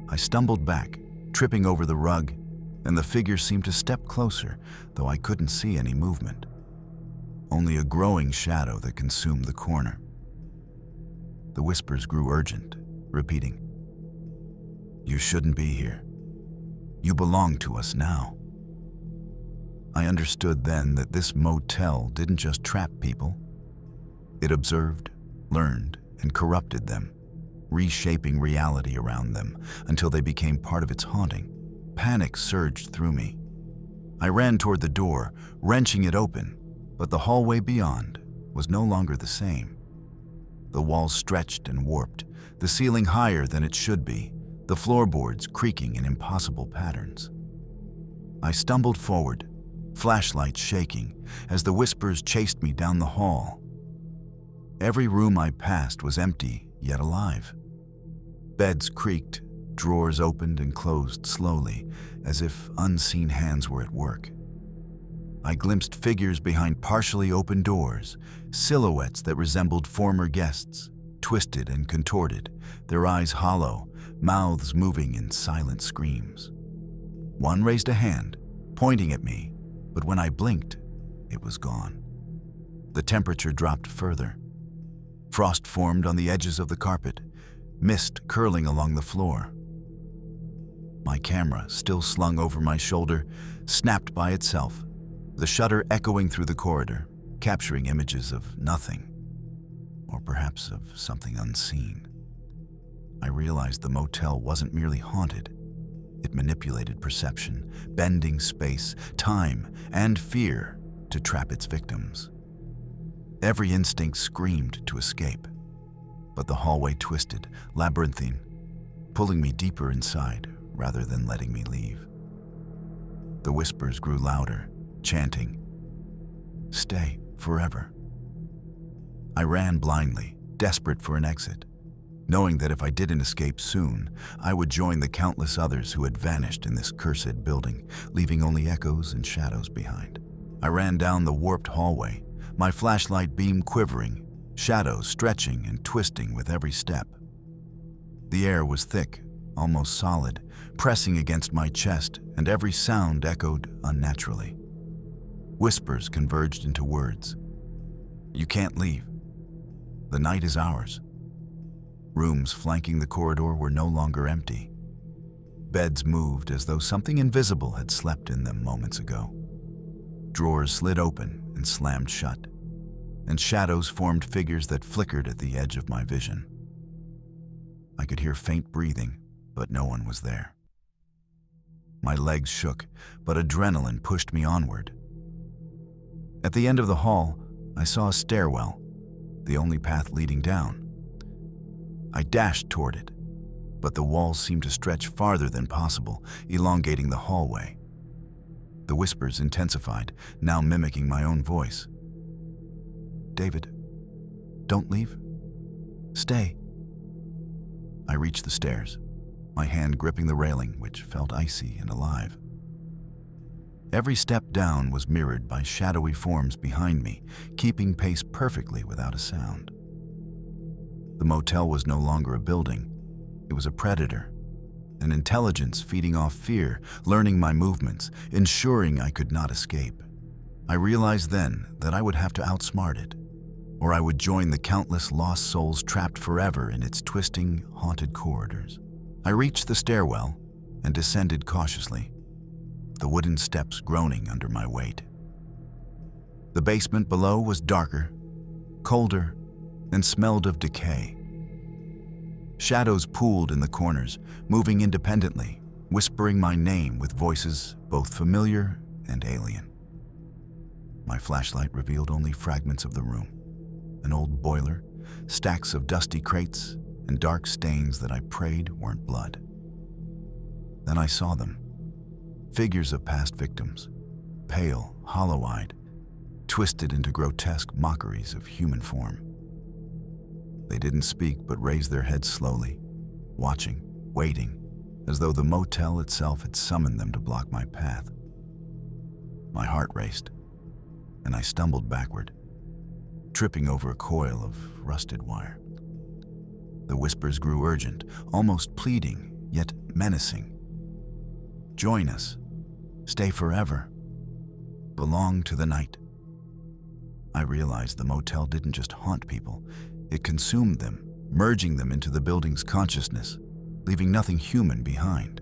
I stumbled back, tripping over the rug, and the figure seemed to step closer, though I couldn't see any movement. Only a growing shadow that consumed the corner. The whispers grew urgent, repeating, "You shouldn't be here. You belong to us now." I understood then that this motel didn't just trap people. It observed, learned, and corrupted them, reshaping reality around them until they became part of its haunting. Panic surged through me. I ran toward the door, wrenching it open, but the hallway beyond was no longer the same. The walls stretched and warped, the ceiling higher than it should be, the floorboards creaking in impossible patterns. I stumbled forward, flashlight shaking, as the whispers chased me down the hall. Every room I passed was empty, yet alive. Beds creaked, drawers opened and closed slowly, as if unseen hands were at work. I glimpsed figures behind partially open doors, silhouettes that resembled former guests, twisted and contorted, their eyes hollow, mouths moving in silent screams. One raised a hand, pointing at me, but when I blinked, it was gone. The temperature dropped further. Frost formed on the edges of the carpet, mist curling along the floor. My camera, still slung over my shoulder, snapped by itself, the shutter echoing through the corridor, capturing images of nothing, or perhaps of something unseen. I realized the motel wasn't merely haunted. It manipulated perception, bending space, time, and fear to trap its victims. Every instinct screamed to escape, but the hallway twisted, labyrinthine, pulling me deeper inside rather than letting me leave. The whispers grew louder, chanting, "Stay forever." I ran blindly, desperate for an exit, knowing that if I didn't escape soon, I would join the countless others who had vanished in this cursed building, leaving only echoes and shadows behind. I ran down the warped hallway, my flashlight beam quivering, shadows stretching and twisting with every step. The air was thick, almost solid, pressing against my chest, and every sound echoed unnaturally. Whispers converged into words. "You can't leave. The night is ours." Rooms flanking the corridor were no longer empty. Beds moved as though something invisible had slept in them moments ago. Drawers slid open and slammed shut, and shadows formed figures that flickered at the edge of my vision. I could hear faint breathing, but no one was there. My legs shook, but adrenaline pushed me onward. At the end of the hall, I saw a stairwell, the only path leading down. I dashed toward it, but the walls seemed to stretch farther than possible, elongating the hallway. The whispers intensified, now mimicking my own voice. "David, don't leave. Stay." I reached the stairs, my hand gripping the railing, which felt icy and alive. Every step down was mirrored by shadowy forms behind me, keeping pace perfectly without a sound. The motel was no longer a building. It was a predator, an intelligence feeding off fear, learning my movements, ensuring I could not escape. I realized then that I would have to outsmart it, or I would join the countless lost souls trapped forever in its twisting, haunted corridors. I reached the stairwell and descended cautiously, the wooden steps groaning under my weight. The basement below was darker, colder, and smelled of decay. Shadows pooled in the corners, moving independently, whispering my name with voices both familiar and alien. My flashlight revealed only fragments of the room, an old boiler, stacks of dusty crates, and dark stains that I prayed weren't blood. Then I saw them, figures of past victims, pale, hollow-eyed, twisted into grotesque mockeries of human form. They didn't speak but raised their heads slowly, watching, waiting, as though the motel itself had summoned them to block my path. My heart raced, and I stumbled backward, tripping over a coil of rusted wire. The whispers grew urgent, almost pleading, yet menacing. Join us. Stay forever. Belong to the night. I realized the motel didn't just haunt people, it consumed them, merging them into the building's consciousness, leaving nothing human behind.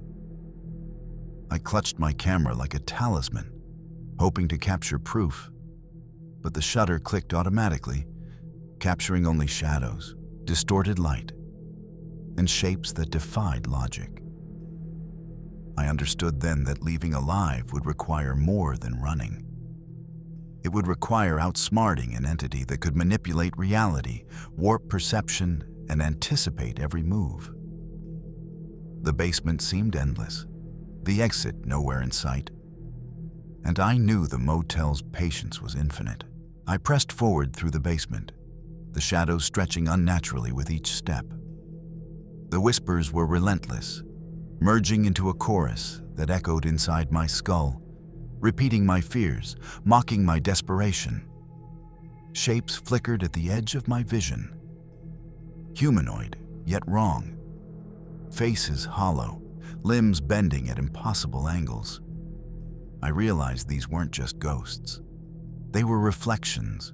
I clutched my camera like a talisman, hoping to capture proof, but the shutter clicked automatically, capturing only shadows, distorted light, and shapes that defied logic. I understood then that leaving alive would require more than running. It would require outsmarting an entity that could manipulate reality, warp perception, and anticipate every move. The basement seemed endless, the exit nowhere in sight, and I knew the motel's patience was infinite. I pressed forward through the basement, the shadows stretching unnaturally with each step. The whispers were relentless, merging into a chorus that echoed inside my skull, repeating my fears, mocking my desperation. Shapes flickered at the edge of my vision. Humanoid, yet wrong. Faces hollow, limbs bending at impossible angles. I realized these weren't just ghosts. They were reflections,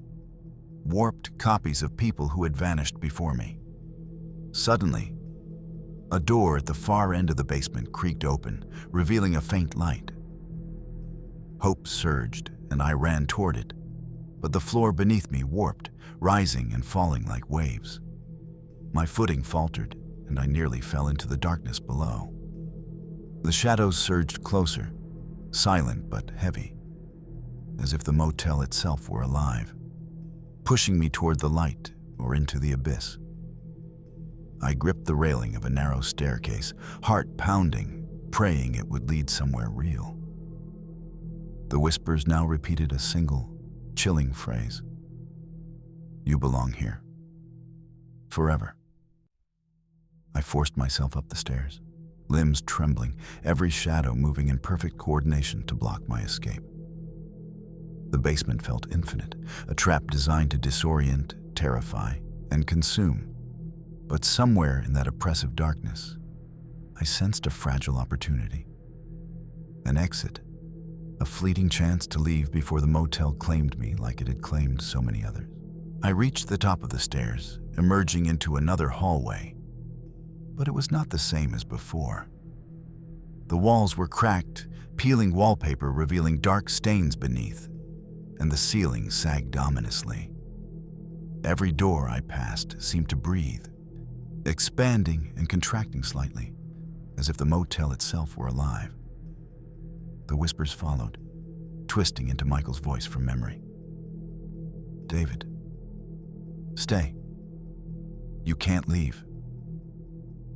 warped copies of people who had vanished before me. Suddenly, a door at the far end of the basement creaked open, revealing a faint light. Hope surged, and I ran toward it, but the floor beneath me warped, rising and falling like waves. My footing faltered, and I nearly fell into the darkness below. The shadows surged closer, silent but heavy, as if the motel itself were alive, pushing me toward the light or into the abyss. I gripped the railing of a narrow staircase, heart pounding, praying it would lead somewhere real. The whispers now repeated a single, chilling phrase. You belong here. Forever. I forced myself up the stairs, limbs trembling, every shadow moving in perfect coordination to block my escape. The basement felt infinite, a trap designed to disorient, terrify, and consume. But somewhere in that oppressive darkness, I sensed a fragile opportunity. An exit, a fleeting chance to leave before the motel claimed me like it had claimed so many others. I reached the top of the stairs, emerging into another hallway. But it was not the same as before. The walls were cracked, peeling wallpaper revealing dark stains beneath, and the ceiling sagged ominously. Every door I passed seemed to breathe, expanding and contracting slightly, as if the motel itself were alive. The whispers followed, twisting into Michael's voice from memory. David, stay. You can't leave.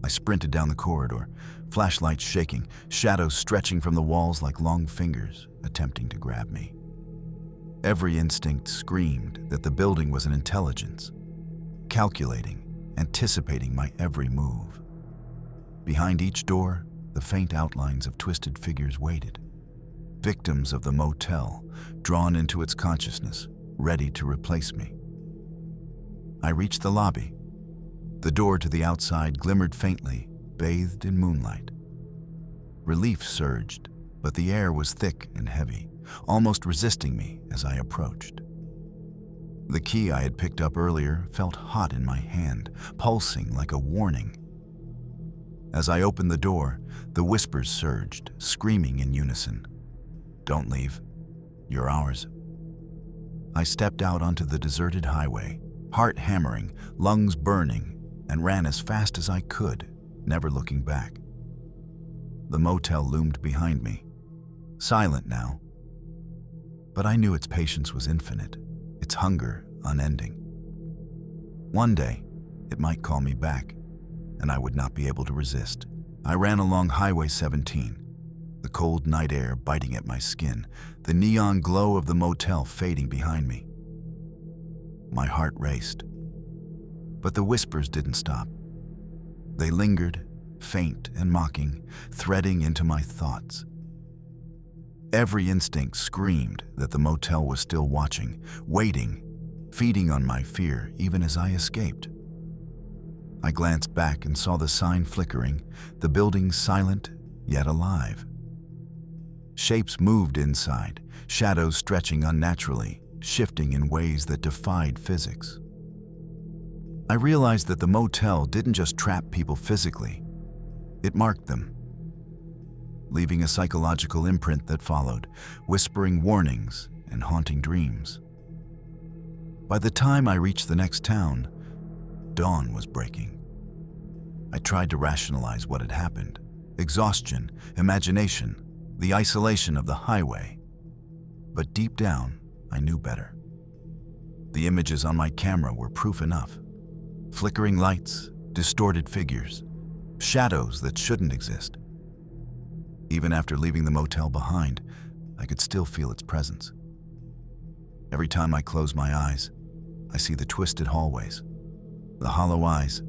I sprinted down the corridor, flashlights shaking, shadows stretching from the walls like long fingers, attempting to grab me. Every instinct screamed that the building was an intelligence, calculating, anticipating my every move. Behind each door, the faint outlines of twisted figures waited, victims of the motel, drawn into its consciousness, ready to replace me. I reached the lobby. The door to the outside glimmered faintly, bathed in moonlight. Relief surged, but the air was thick and heavy, almost resisting me as I approached. The key I had picked up earlier felt hot in my hand, pulsing like a warning. As I opened the door, the whispers surged, screaming in unison. Don't leave. You're ours. I stepped out onto the deserted highway, heart hammering, lungs burning, and ran as fast as I could, never looking back. The motel loomed behind me, silent now, but I knew its patience was infinite, its hunger unending. One day, it might call me back, and I would not be able to resist. I ran along Highway 17, the cold night air biting at my skin, the neon glow of the motel fading behind me. My heart raced, but the whispers didn't stop. They lingered, faint and mocking, threading into my thoughts. Every instinct screamed that the motel was still watching, waiting, feeding on my fear even as I escaped. I glanced back and saw the sign flickering, the building silent yet alive. Shapes moved inside, shadows stretching unnaturally, shifting in ways that defied physics. I realized that the motel didn't just trap people physically, it marked them, leaving a psychological imprint that followed, whispering warnings and haunting dreams. By the time I reached the next town, dawn was breaking. I tried to rationalize what had happened: exhaustion, imagination, the isolation of the highway. But deep down, I knew better. The images on my camera were proof enough. Flickering lights, distorted figures, shadows that shouldn't exist. Even after leaving the motel behind, I could still feel its presence. Every time I close my eyes, I see the twisted hallways, the hollow eyes,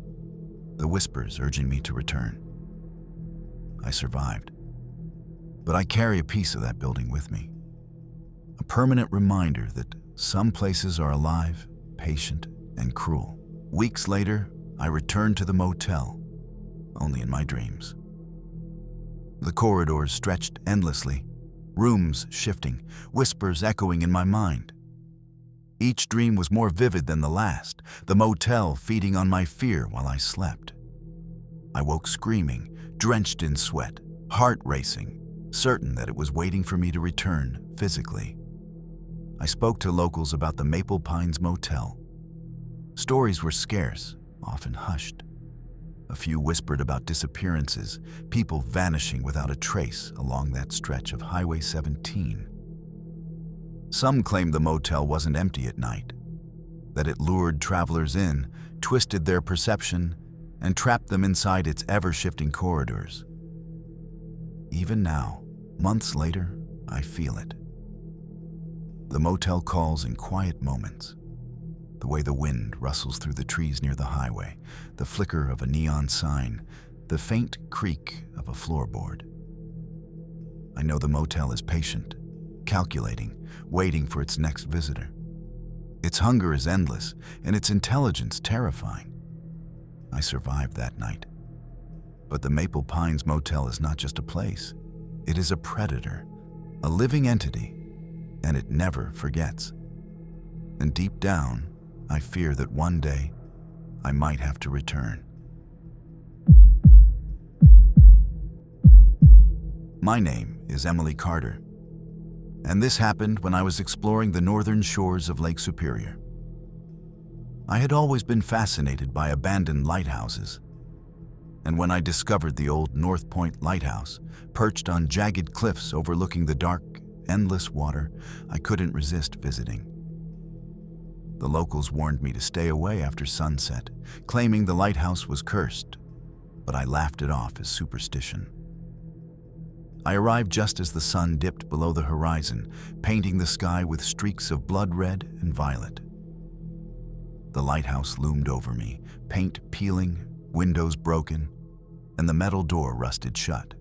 the whispers urging me to return. I survived, but I carry a piece of that building with me. A permanent reminder that some places are alive, patient, and cruel. Weeks later, I returned to the motel, only in my dreams. The corridors stretched endlessly, rooms shifting, whispers echoing in my mind. Each dream was more vivid than the last, the motel feeding on my fear while I slept. I woke screaming, drenched in sweat, heart racing, certain that it was waiting for me to return physically. I spoke to locals about the Maple Pines Motel. Stories were scarce, often hushed. A few whispered about disappearances, people vanishing without a trace along that stretch of Highway 17. Some claimed the motel wasn't empty at night, that it lured travelers in, twisted their perception, and trapped them inside its ever-shifting corridors. Even now, months later, I feel it. The motel calls in quiet moments. The way the wind rustles through the trees near the highway, the flicker of a neon sign, the faint creak of a floorboard. I know the motel is patient, calculating, waiting for its next visitor. Its hunger is endless, and its intelligence terrifying. I survived that night. But the Maple Pines Motel is not just a place. It is a predator, a living entity, and it never forgets. And deep down, I fear that one day, I might have to return. My name is Emily Carter, and this happened when I was exploring the northern shores of Lake Superior. I had always been fascinated by abandoned lighthouses, and when I discovered the old North Point Lighthouse, perched on jagged cliffs overlooking the dark, endless water, I couldn't resist visiting. The locals warned me to stay away after sunset, claiming the lighthouse was cursed, but I laughed it off as superstition. I arrived just as the sun dipped below the horizon, painting the sky with streaks of blood red and violet. The lighthouse loomed over me, paint peeling, windows broken, and the metal door rusted shut.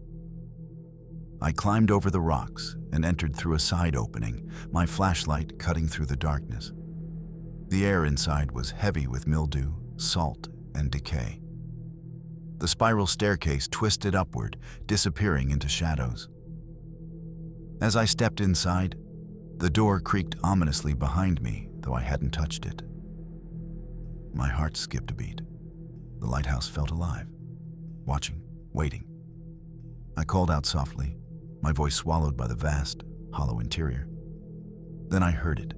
I climbed over the rocks and entered through a side opening, my flashlight cutting through the darkness. The air inside was heavy with mildew, salt, and decay. The spiral staircase twisted upward, disappearing into shadows. As I stepped inside, the door creaked ominously behind me, though I hadn't touched it. My heart skipped a beat. The lighthouse felt alive, watching, waiting. I called out softly, my voice swallowed by the vast, hollow interior. Then I heard it,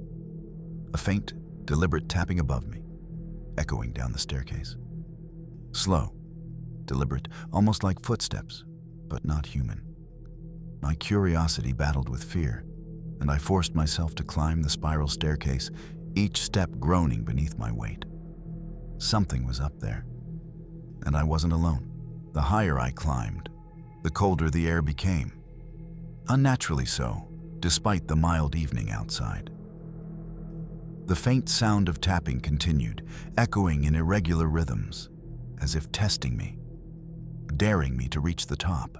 a faint, deliberate tapping above me, echoing down the staircase. Slow, deliberate, almost like footsteps, but not human. My curiosity battled with fear, and I forced myself to climb the spiral staircase, each step groaning beneath my weight. Something was up there, and I wasn't alone. The higher I climbed, the colder the air became. Unnaturally so, despite the mild evening outside. The faint sound of tapping continued, echoing in irregular rhythms, as if testing me, daring me to reach the top.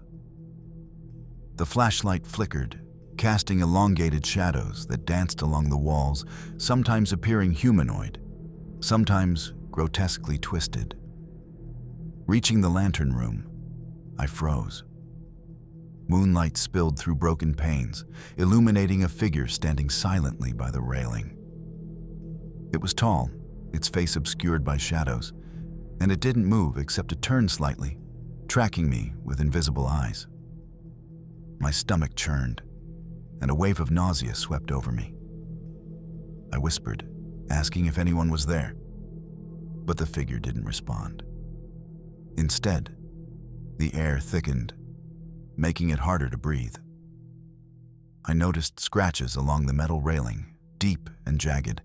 The flashlight flickered, casting elongated shadows that danced along the walls, sometimes appearing humanoid, sometimes grotesquely twisted. Reaching the lantern room, I froze. Moonlight spilled through broken panes, illuminating a figure standing silently by the railing. It was tall, its face obscured by shadows, and it didn't move except to turn slightly, tracking me with invisible eyes. My stomach churned, and a wave of nausea swept over me. I whispered, asking if anyone was there, but the figure didn't respond. Instead, the air thickened, making it harder to breathe. I noticed scratches along the metal railing, deep and jagged,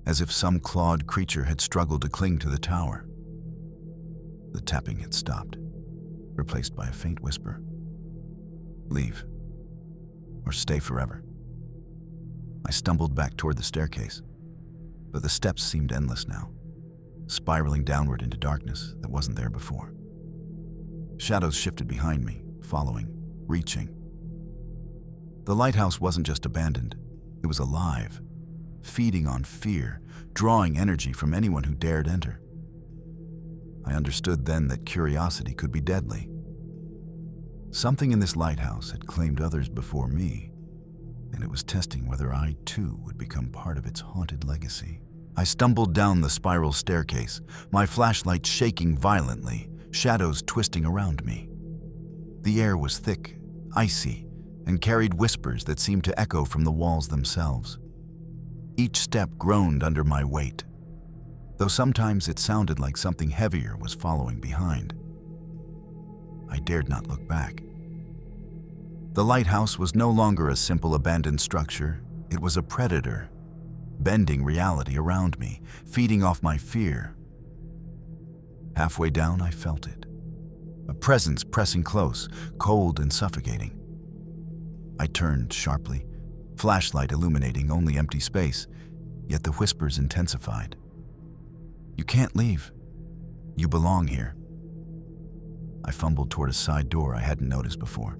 as if some clawed creature had struggled to cling to the tower. The tapping had stopped, replaced by a faint whisper. Leave, or stay forever. I stumbled back toward the staircase, but the steps seemed endless now, spiraling downward into darkness that wasn't there before. Shadows shifted behind me, following, reaching. The lighthouse wasn't just abandoned, it was alive, feeding on fear, drawing energy from anyone who dared enter. I understood then that curiosity could be deadly. Something in this lighthouse had claimed others before me, and it was testing whether I too would become part of its haunted legacy. I stumbled down the spiral staircase, my flashlight shaking violently, shadows twisting around me. The air was thick, icy, and carried whispers that seemed to echo from the walls themselves. Each step groaned under my weight, though sometimes it sounded like something heavier was following behind. I dared not look back. The lighthouse was no longer a simple abandoned structure. It was a predator, bending reality around me, feeding off my fear. Halfway down, I felt it. A presence pressing close, cold and suffocating. I turned sharply, flashlight illuminating only empty space, yet the whispers intensified. You can't leave. You belong here. I fumbled toward a side door I hadn't noticed before,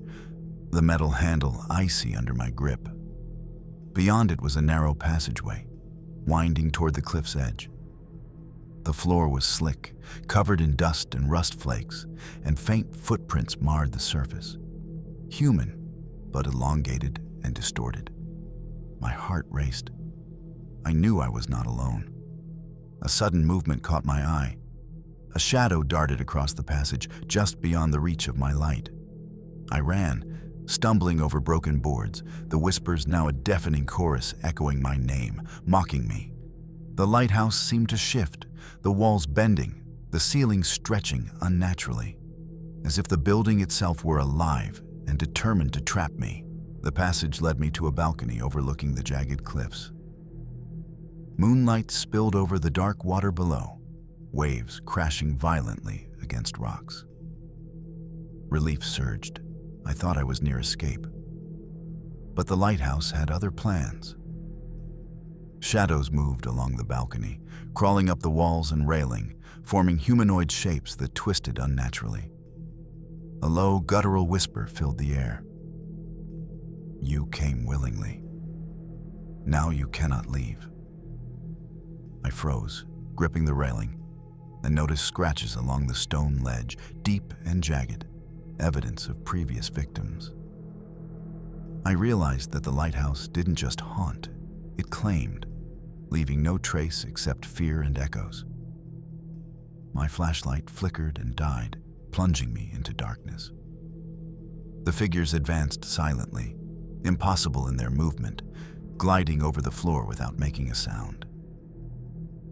the metal handle icy under my grip. Beyond it was a narrow passageway, winding toward the cliff's edge. The floor was slick, covered in dust and rust flakes, and faint footprints marred the surface. Human, but elongated and distorted. My heart raced. I knew I was not alone. A sudden movement caught my eye. A shadow darted across the passage, just beyond the reach of my light. I ran, stumbling over broken boards, the whispers now a deafening chorus echoing my name, mocking me. The lighthouse seemed to shift, the walls bending, the ceiling stretching unnaturally, as if the building itself were alive and determined to trap me. The passage led me to a balcony overlooking the jagged cliffs. Moonlight spilled over the dark water below, waves crashing violently against rocks. Relief surged. I thought I was near escape. But the lighthouse had other plans. Shadows moved along the balcony, crawling up the walls and railing, forming humanoid shapes that twisted unnaturally. A low, guttural whisper filled the air. You came willingly. Now you cannot leave. I froze, gripping the railing, and noticed scratches along the stone ledge, deep and jagged, evidence of previous victims. I realized that the lighthouse didn't just haunt, it claimed, leaving no trace except fear and echoes. My flashlight flickered and died, plunging me into darkness. The figures advanced silently, impossible in their movement, gliding over the floor without making a sound.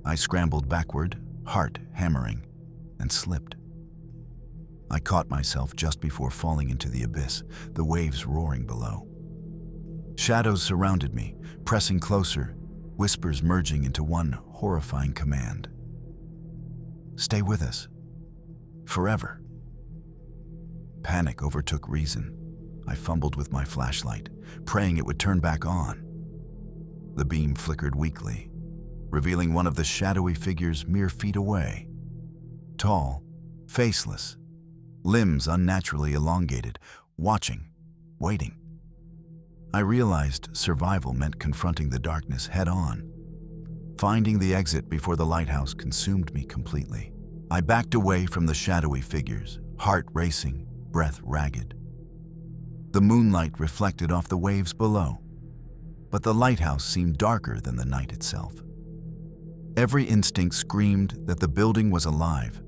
I scrambled backward, heart hammering, and slipped. I caught myself just before falling into the abyss, the waves roaring below. Shadows surrounded me, pressing closer, whispers merging into one horrifying command. Stay with us. Forever. Panic overtook reason. I fumbled with my flashlight, praying it would turn back on. The beam flickered weakly, revealing one of the shadowy figures mere feet away. Tall, faceless, limbs unnaturally elongated, watching, waiting. I realized survival meant confronting the darkness head-on. Finding the exit before the lighthouse consumed me completely. I backed away from the shadowy figures, heart racing, breath ragged. The moonlight reflected off the waves below, but the lighthouse seemed darker than the night itself. Every instinct screamed that the building was alive,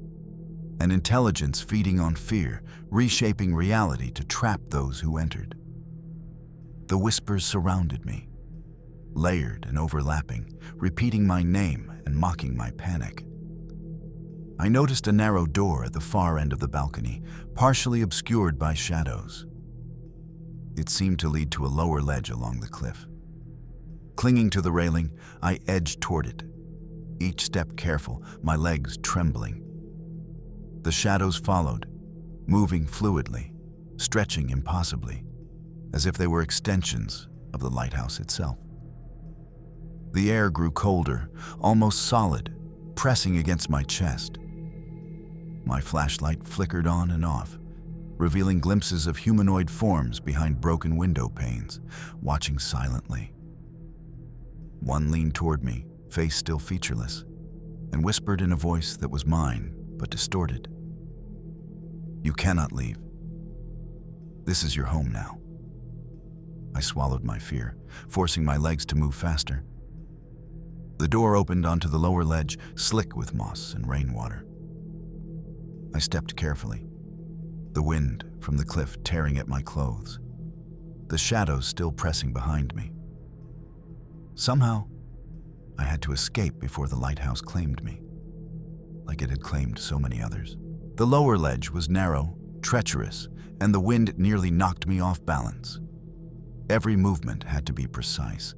an intelligence feeding on fear, reshaping reality to trap those who entered. The whispers surrounded me, layered and overlapping, repeating my name and mocking my panic. I noticed a narrow door at the far end of the balcony, partially obscured by shadows. It seemed to lead to a lower ledge along the cliff. Clinging to the railing, I edged toward it, each step careful, my legs trembling. The shadows followed, moving fluidly, stretching impossibly, as if they were extensions of the lighthouse itself. The air grew colder, almost solid, pressing against my chest. My flashlight flickered on and off, revealing glimpses of humanoid forms behind broken window panes, watching silently. One leaned toward me, face still featureless, and whispered in a voice that was mine, but distorted. "You cannot leave. This is your home now." I swallowed my fear, forcing my legs to move faster. The door opened onto the lower ledge, slick with moss and rainwater. I stepped carefully, the wind from the cliff tearing at my clothes, the shadows still pressing behind me. Somehow, I had to escape before the lighthouse claimed me, like it had claimed so many others. The lower ledge was narrow, treacherous, and the wind nearly knocked me off balance. Every movement had to be precise.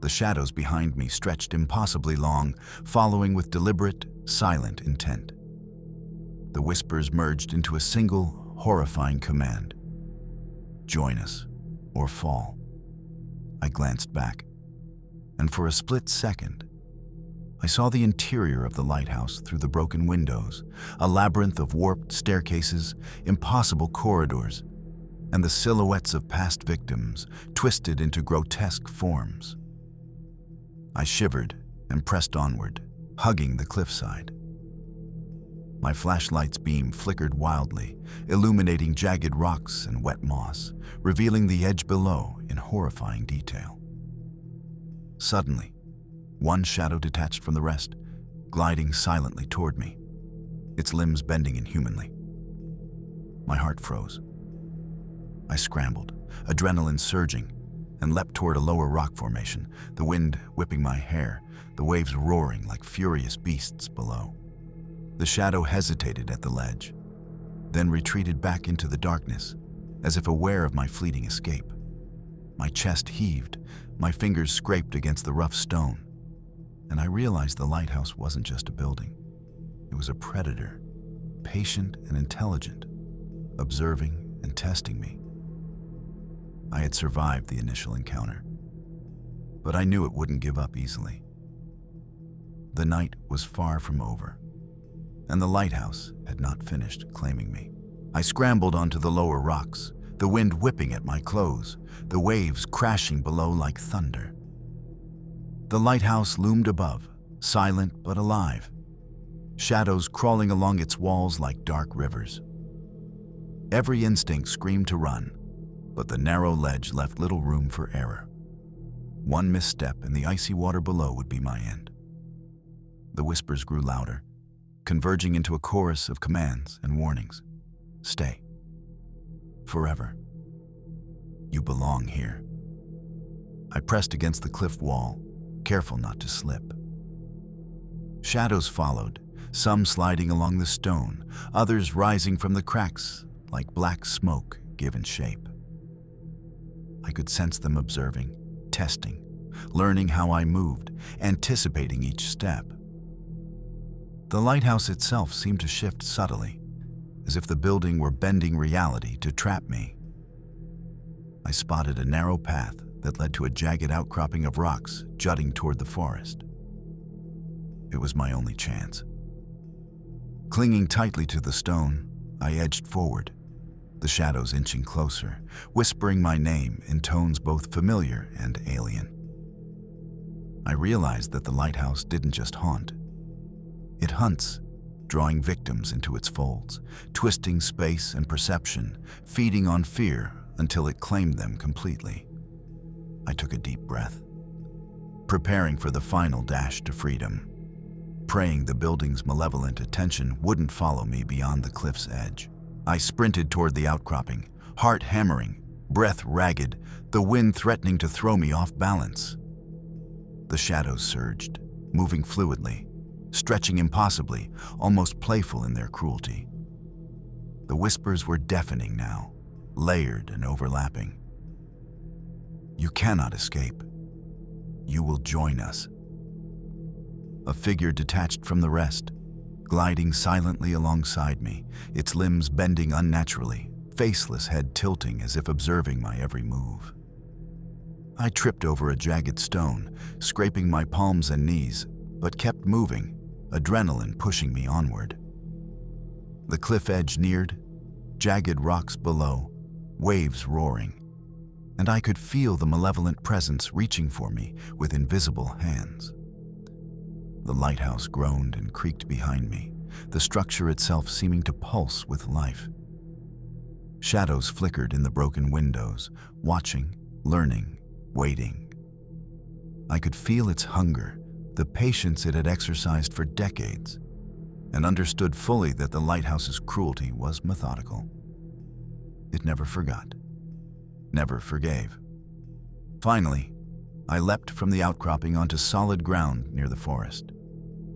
The shadows behind me stretched impossibly long, following with deliberate, silent intent. The whispers merged into a single, horrifying command. "Join us, or fall." I glanced back, and for a split second, I saw the interior of the lighthouse through the broken windows, a labyrinth of warped staircases, impossible corridors, and the silhouettes of past victims twisted into grotesque forms. I shivered and pressed onward, hugging the cliffside. My flashlight's beam flickered wildly, illuminating jagged rocks and wet moss, revealing the edge below in horrifying detail. Suddenly, one shadow detached from the rest, gliding silently toward me, its limbs bending inhumanly. My heart froze. I scrambled, adrenaline surging, and leapt toward a lower rock formation, the wind whipping my hair, the waves roaring like furious beasts below. The shadow hesitated at the ledge, then retreated back into the darkness, as if aware of my fleeting escape. My chest heaved, my fingers scraped against the rough stone, and I realized the lighthouse wasn't just a building. It was a predator, patient and intelligent, observing and testing me. I had survived the initial encounter, but I knew it wouldn't give up easily. The night was far from over, and the lighthouse had not finished claiming me. I scrambled onto the lower rocks, the wind whipping at my clothes, the waves crashing below like thunder. The lighthouse loomed above, silent but alive, shadows crawling along its walls like dark rivers. Every instinct screamed to run, but the narrow ledge left little room for error. One misstep and the icy water below would be my end. The whispers grew louder, converging into a chorus of commands and warnings. "Stay. Forever. You belong here." I pressed against the cliff wall, careful not to slip. Shadows followed, some sliding along the stone, others rising from the cracks like black smoke given shape. I could sense them observing, testing, learning how I moved, anticipating each step. The lighthouse itself seemed to shift subtly, as if the building were bending reality to trap me. I spotted a narrow path that led to a jagged outcropping of rocks jutting toward the forest. It was my only chance. Clinging tightly to the stone, I edged forward, the shadows inching closer, whispering my name in tones both familiar and alien. I realized that the lighthouse didn't just haunt. It hunts, drawing victims into its folds, twisting space and perception, feeding on fear until it claimed them completely. I took a deep breath, preparing for the final dash to freedom, praying the building's malevolent attention wouldn't follow me beyond the cliff's edge. I sprinted toward the outcropping, heart hammering, breath ragged, the wind threatening to throw me off balance. The shadows surged, moving fluidly, stretching impossibly, almost playful in their cruelty. The whispers were deafening now, layered and overlapping. You cannot escape. You will join us. A figure detached from the rest, gliding silently alongside me, its limbs bending unnaturally, faceless head tilting as if observing my every move. I tripped over a jagged stone, scraping my palms and knees, but kept moving, adrenaline pushing me onward. The cliff edge neared, jagged rocks below, waves roaring, and I could feel the malevolent presence reaching for me with invisible hands. The lighthouse groaned and creaked behind me, the structure itself seeming to pulse with life. Shadows flickered in the broken windows, watching, learning, waiting. I could feel its hunger, the patience it had exercised for decades, and understood fully that the lighthouse's cruelty was methodical. It never forgot, never forgave. Finally, I leapt from the outcropping onto solid ground near the forest,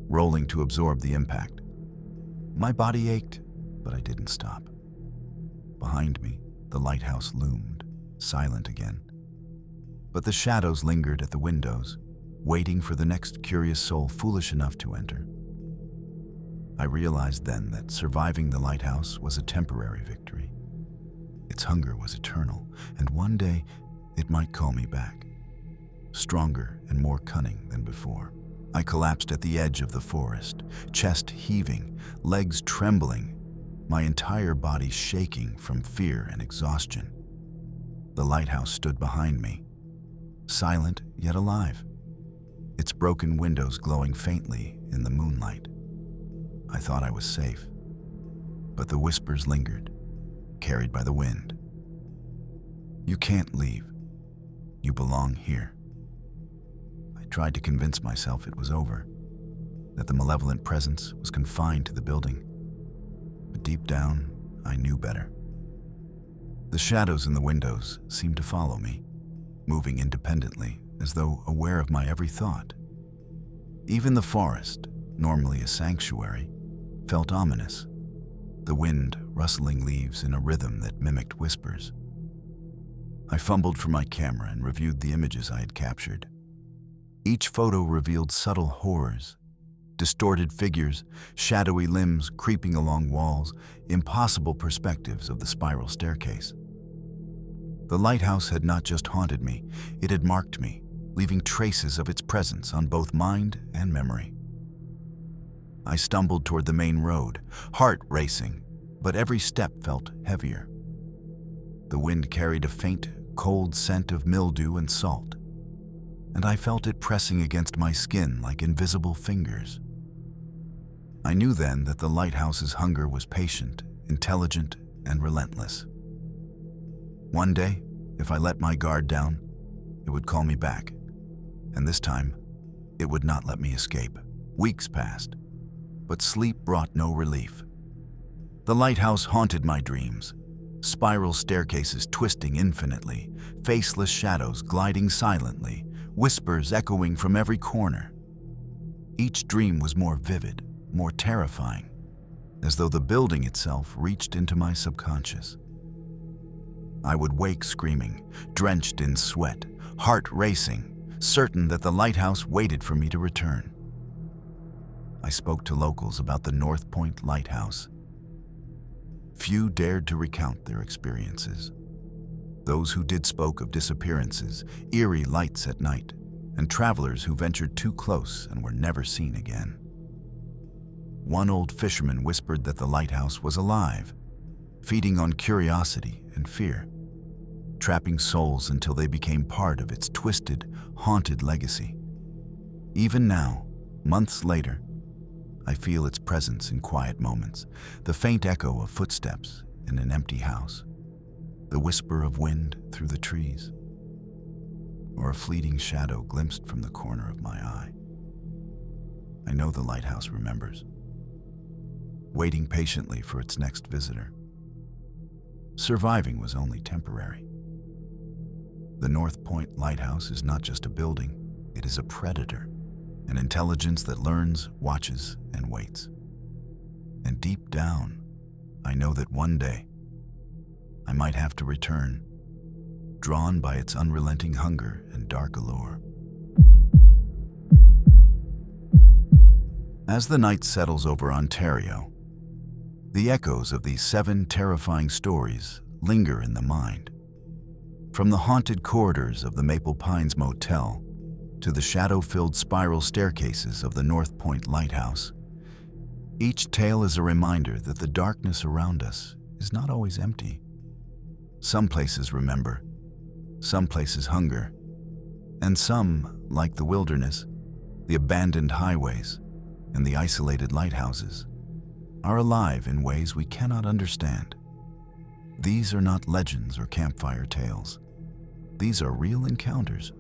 rolling to absorb the impact. My body ached, but I didn't stop. Behind me, the lighthouse loomed, silent again. But the shadows lingered at the windows, waiting for the next curious soul foolish enough to enter. I realized then that surviving the lighthouse was a temporary victory. Its hunger was eternal, and one day it might call me back, stronger and more cunning than before. I collapsed at the edge of the forest, chest heaving, legs trembling, my entire body shaking from fear and exhaustion. The lighthouse stood behind me, silent yet alive, its broken windows glowing faintly in the moonlight. I thought I was safe, but the whispers lingered, carried by the wind. You can't leave. You belong here. I tried to convince myself it was over, that the malevolent presence was confined to the building. But deep down, I knew better. The shadows in the windows seemed to follow me, moving independently, as though aware of my every thought. Even the forest, normally a sanctuary, felt ominous, the wind rustling leaves in a rhythm that mimicked whispers. I fumbled for my camera and reviewed the images I had captured. Each photo revealed subtle horrors, distorted figures, shadowy limbs creeping along walls, impossible perspectives of the spiral staircase. The lighthouse had not just haunted me, it had marked me, leaving traces of its presence on both mind and memory. I stumbled toward the main road, heart racing, but every step felt heavier. The wind carried a faint, cold scent of mildew and salt, and I felt it pressing against my skin like invisible fingers. I knew then that the lighthouse's hunger was patient, intelligent, and relentless. One day, if I let my guard down, it would call me back, and this time, it would not let me escape. Weeks passed, but sleep brought no relief. The lighthouse haunted my dreams, spiral staircases twisting infinitely, faceless shadows gliding silently, whispers echoing from every corner. Each dream was more vivid, more terrifying, as though the building itself reached into my subconscious. I would wake screaming, drenched in sweat, heart racing, certain that the lighthouse waited for me to return. I spoke to locals about the North Point Lighthouse. Few dared to recount their experiences. Those who did spoke of disappearances, eerie lights at night, and travelers who ventured too close and were never seen again. One old fisherman whispered that the lighthouse was alive, feeding on curiosity and fear, trapping souls until they became part of its twisted, haunted legacy. Even now, months later, I feel its presence in quiet moments, the faint echo of footsteps in an empty house, the whisper of wind through the trees, or a fleeting shadow glimpsed from the corner of my eye. I know the lighthouse remembers, waiting patiently for its next visitor. Surviving was only temporary. The North Point Lighthouse is not just a building, it is a predator, an intelligence that learns, watches, and waits. And deep down, I know that one day, I might have to return, drawn by its unrelenting hunger and dark allure. As the night settles over Ontario, the echoes of these 7 terrifying stories linger in the mind. From the haunted corridors of the Maple Pines Motel to the shadow-filled spiral staircases of the North Point Lighthouse, each tale is a reminder that the darkness around us is not always empty. Some places remember, some places hunger, and some, like the wilderness, the abandoned highways, and the isolated lighthouses, are alive in ways we cannot understand. These are not legends or campfire tales. These are real encounters,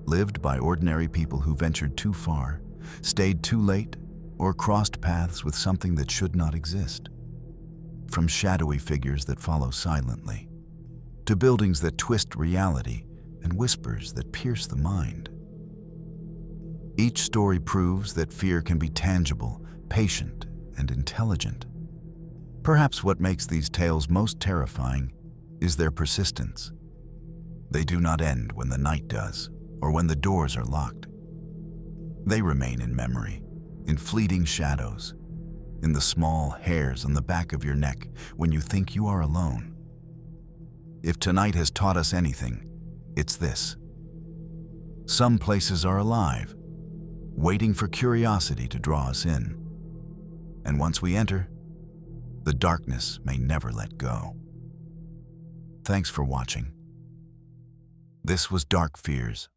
lived by ordinary people who ventured too far, stayed too late, or crossed paths with something that should not exist. From shadowy figures that follow silently, to buildings that twist reality and whispers that pierce the mind. Each story proves that fear can be tangible, patient, and intelligent. Perhaps what makes these tales most terrifying is their persistence. They do not end when the night does, or when the doors are locked. They remain in memory, in fleeting shadows, in the small hairs on the back of your neck when you think you are alone. If tonight has taught us anything, it's this. Some places are alive, waiting for curiosity to draw us in. And once we enter, the darkness may never let go. Thanks for watching. This was Dark Fears.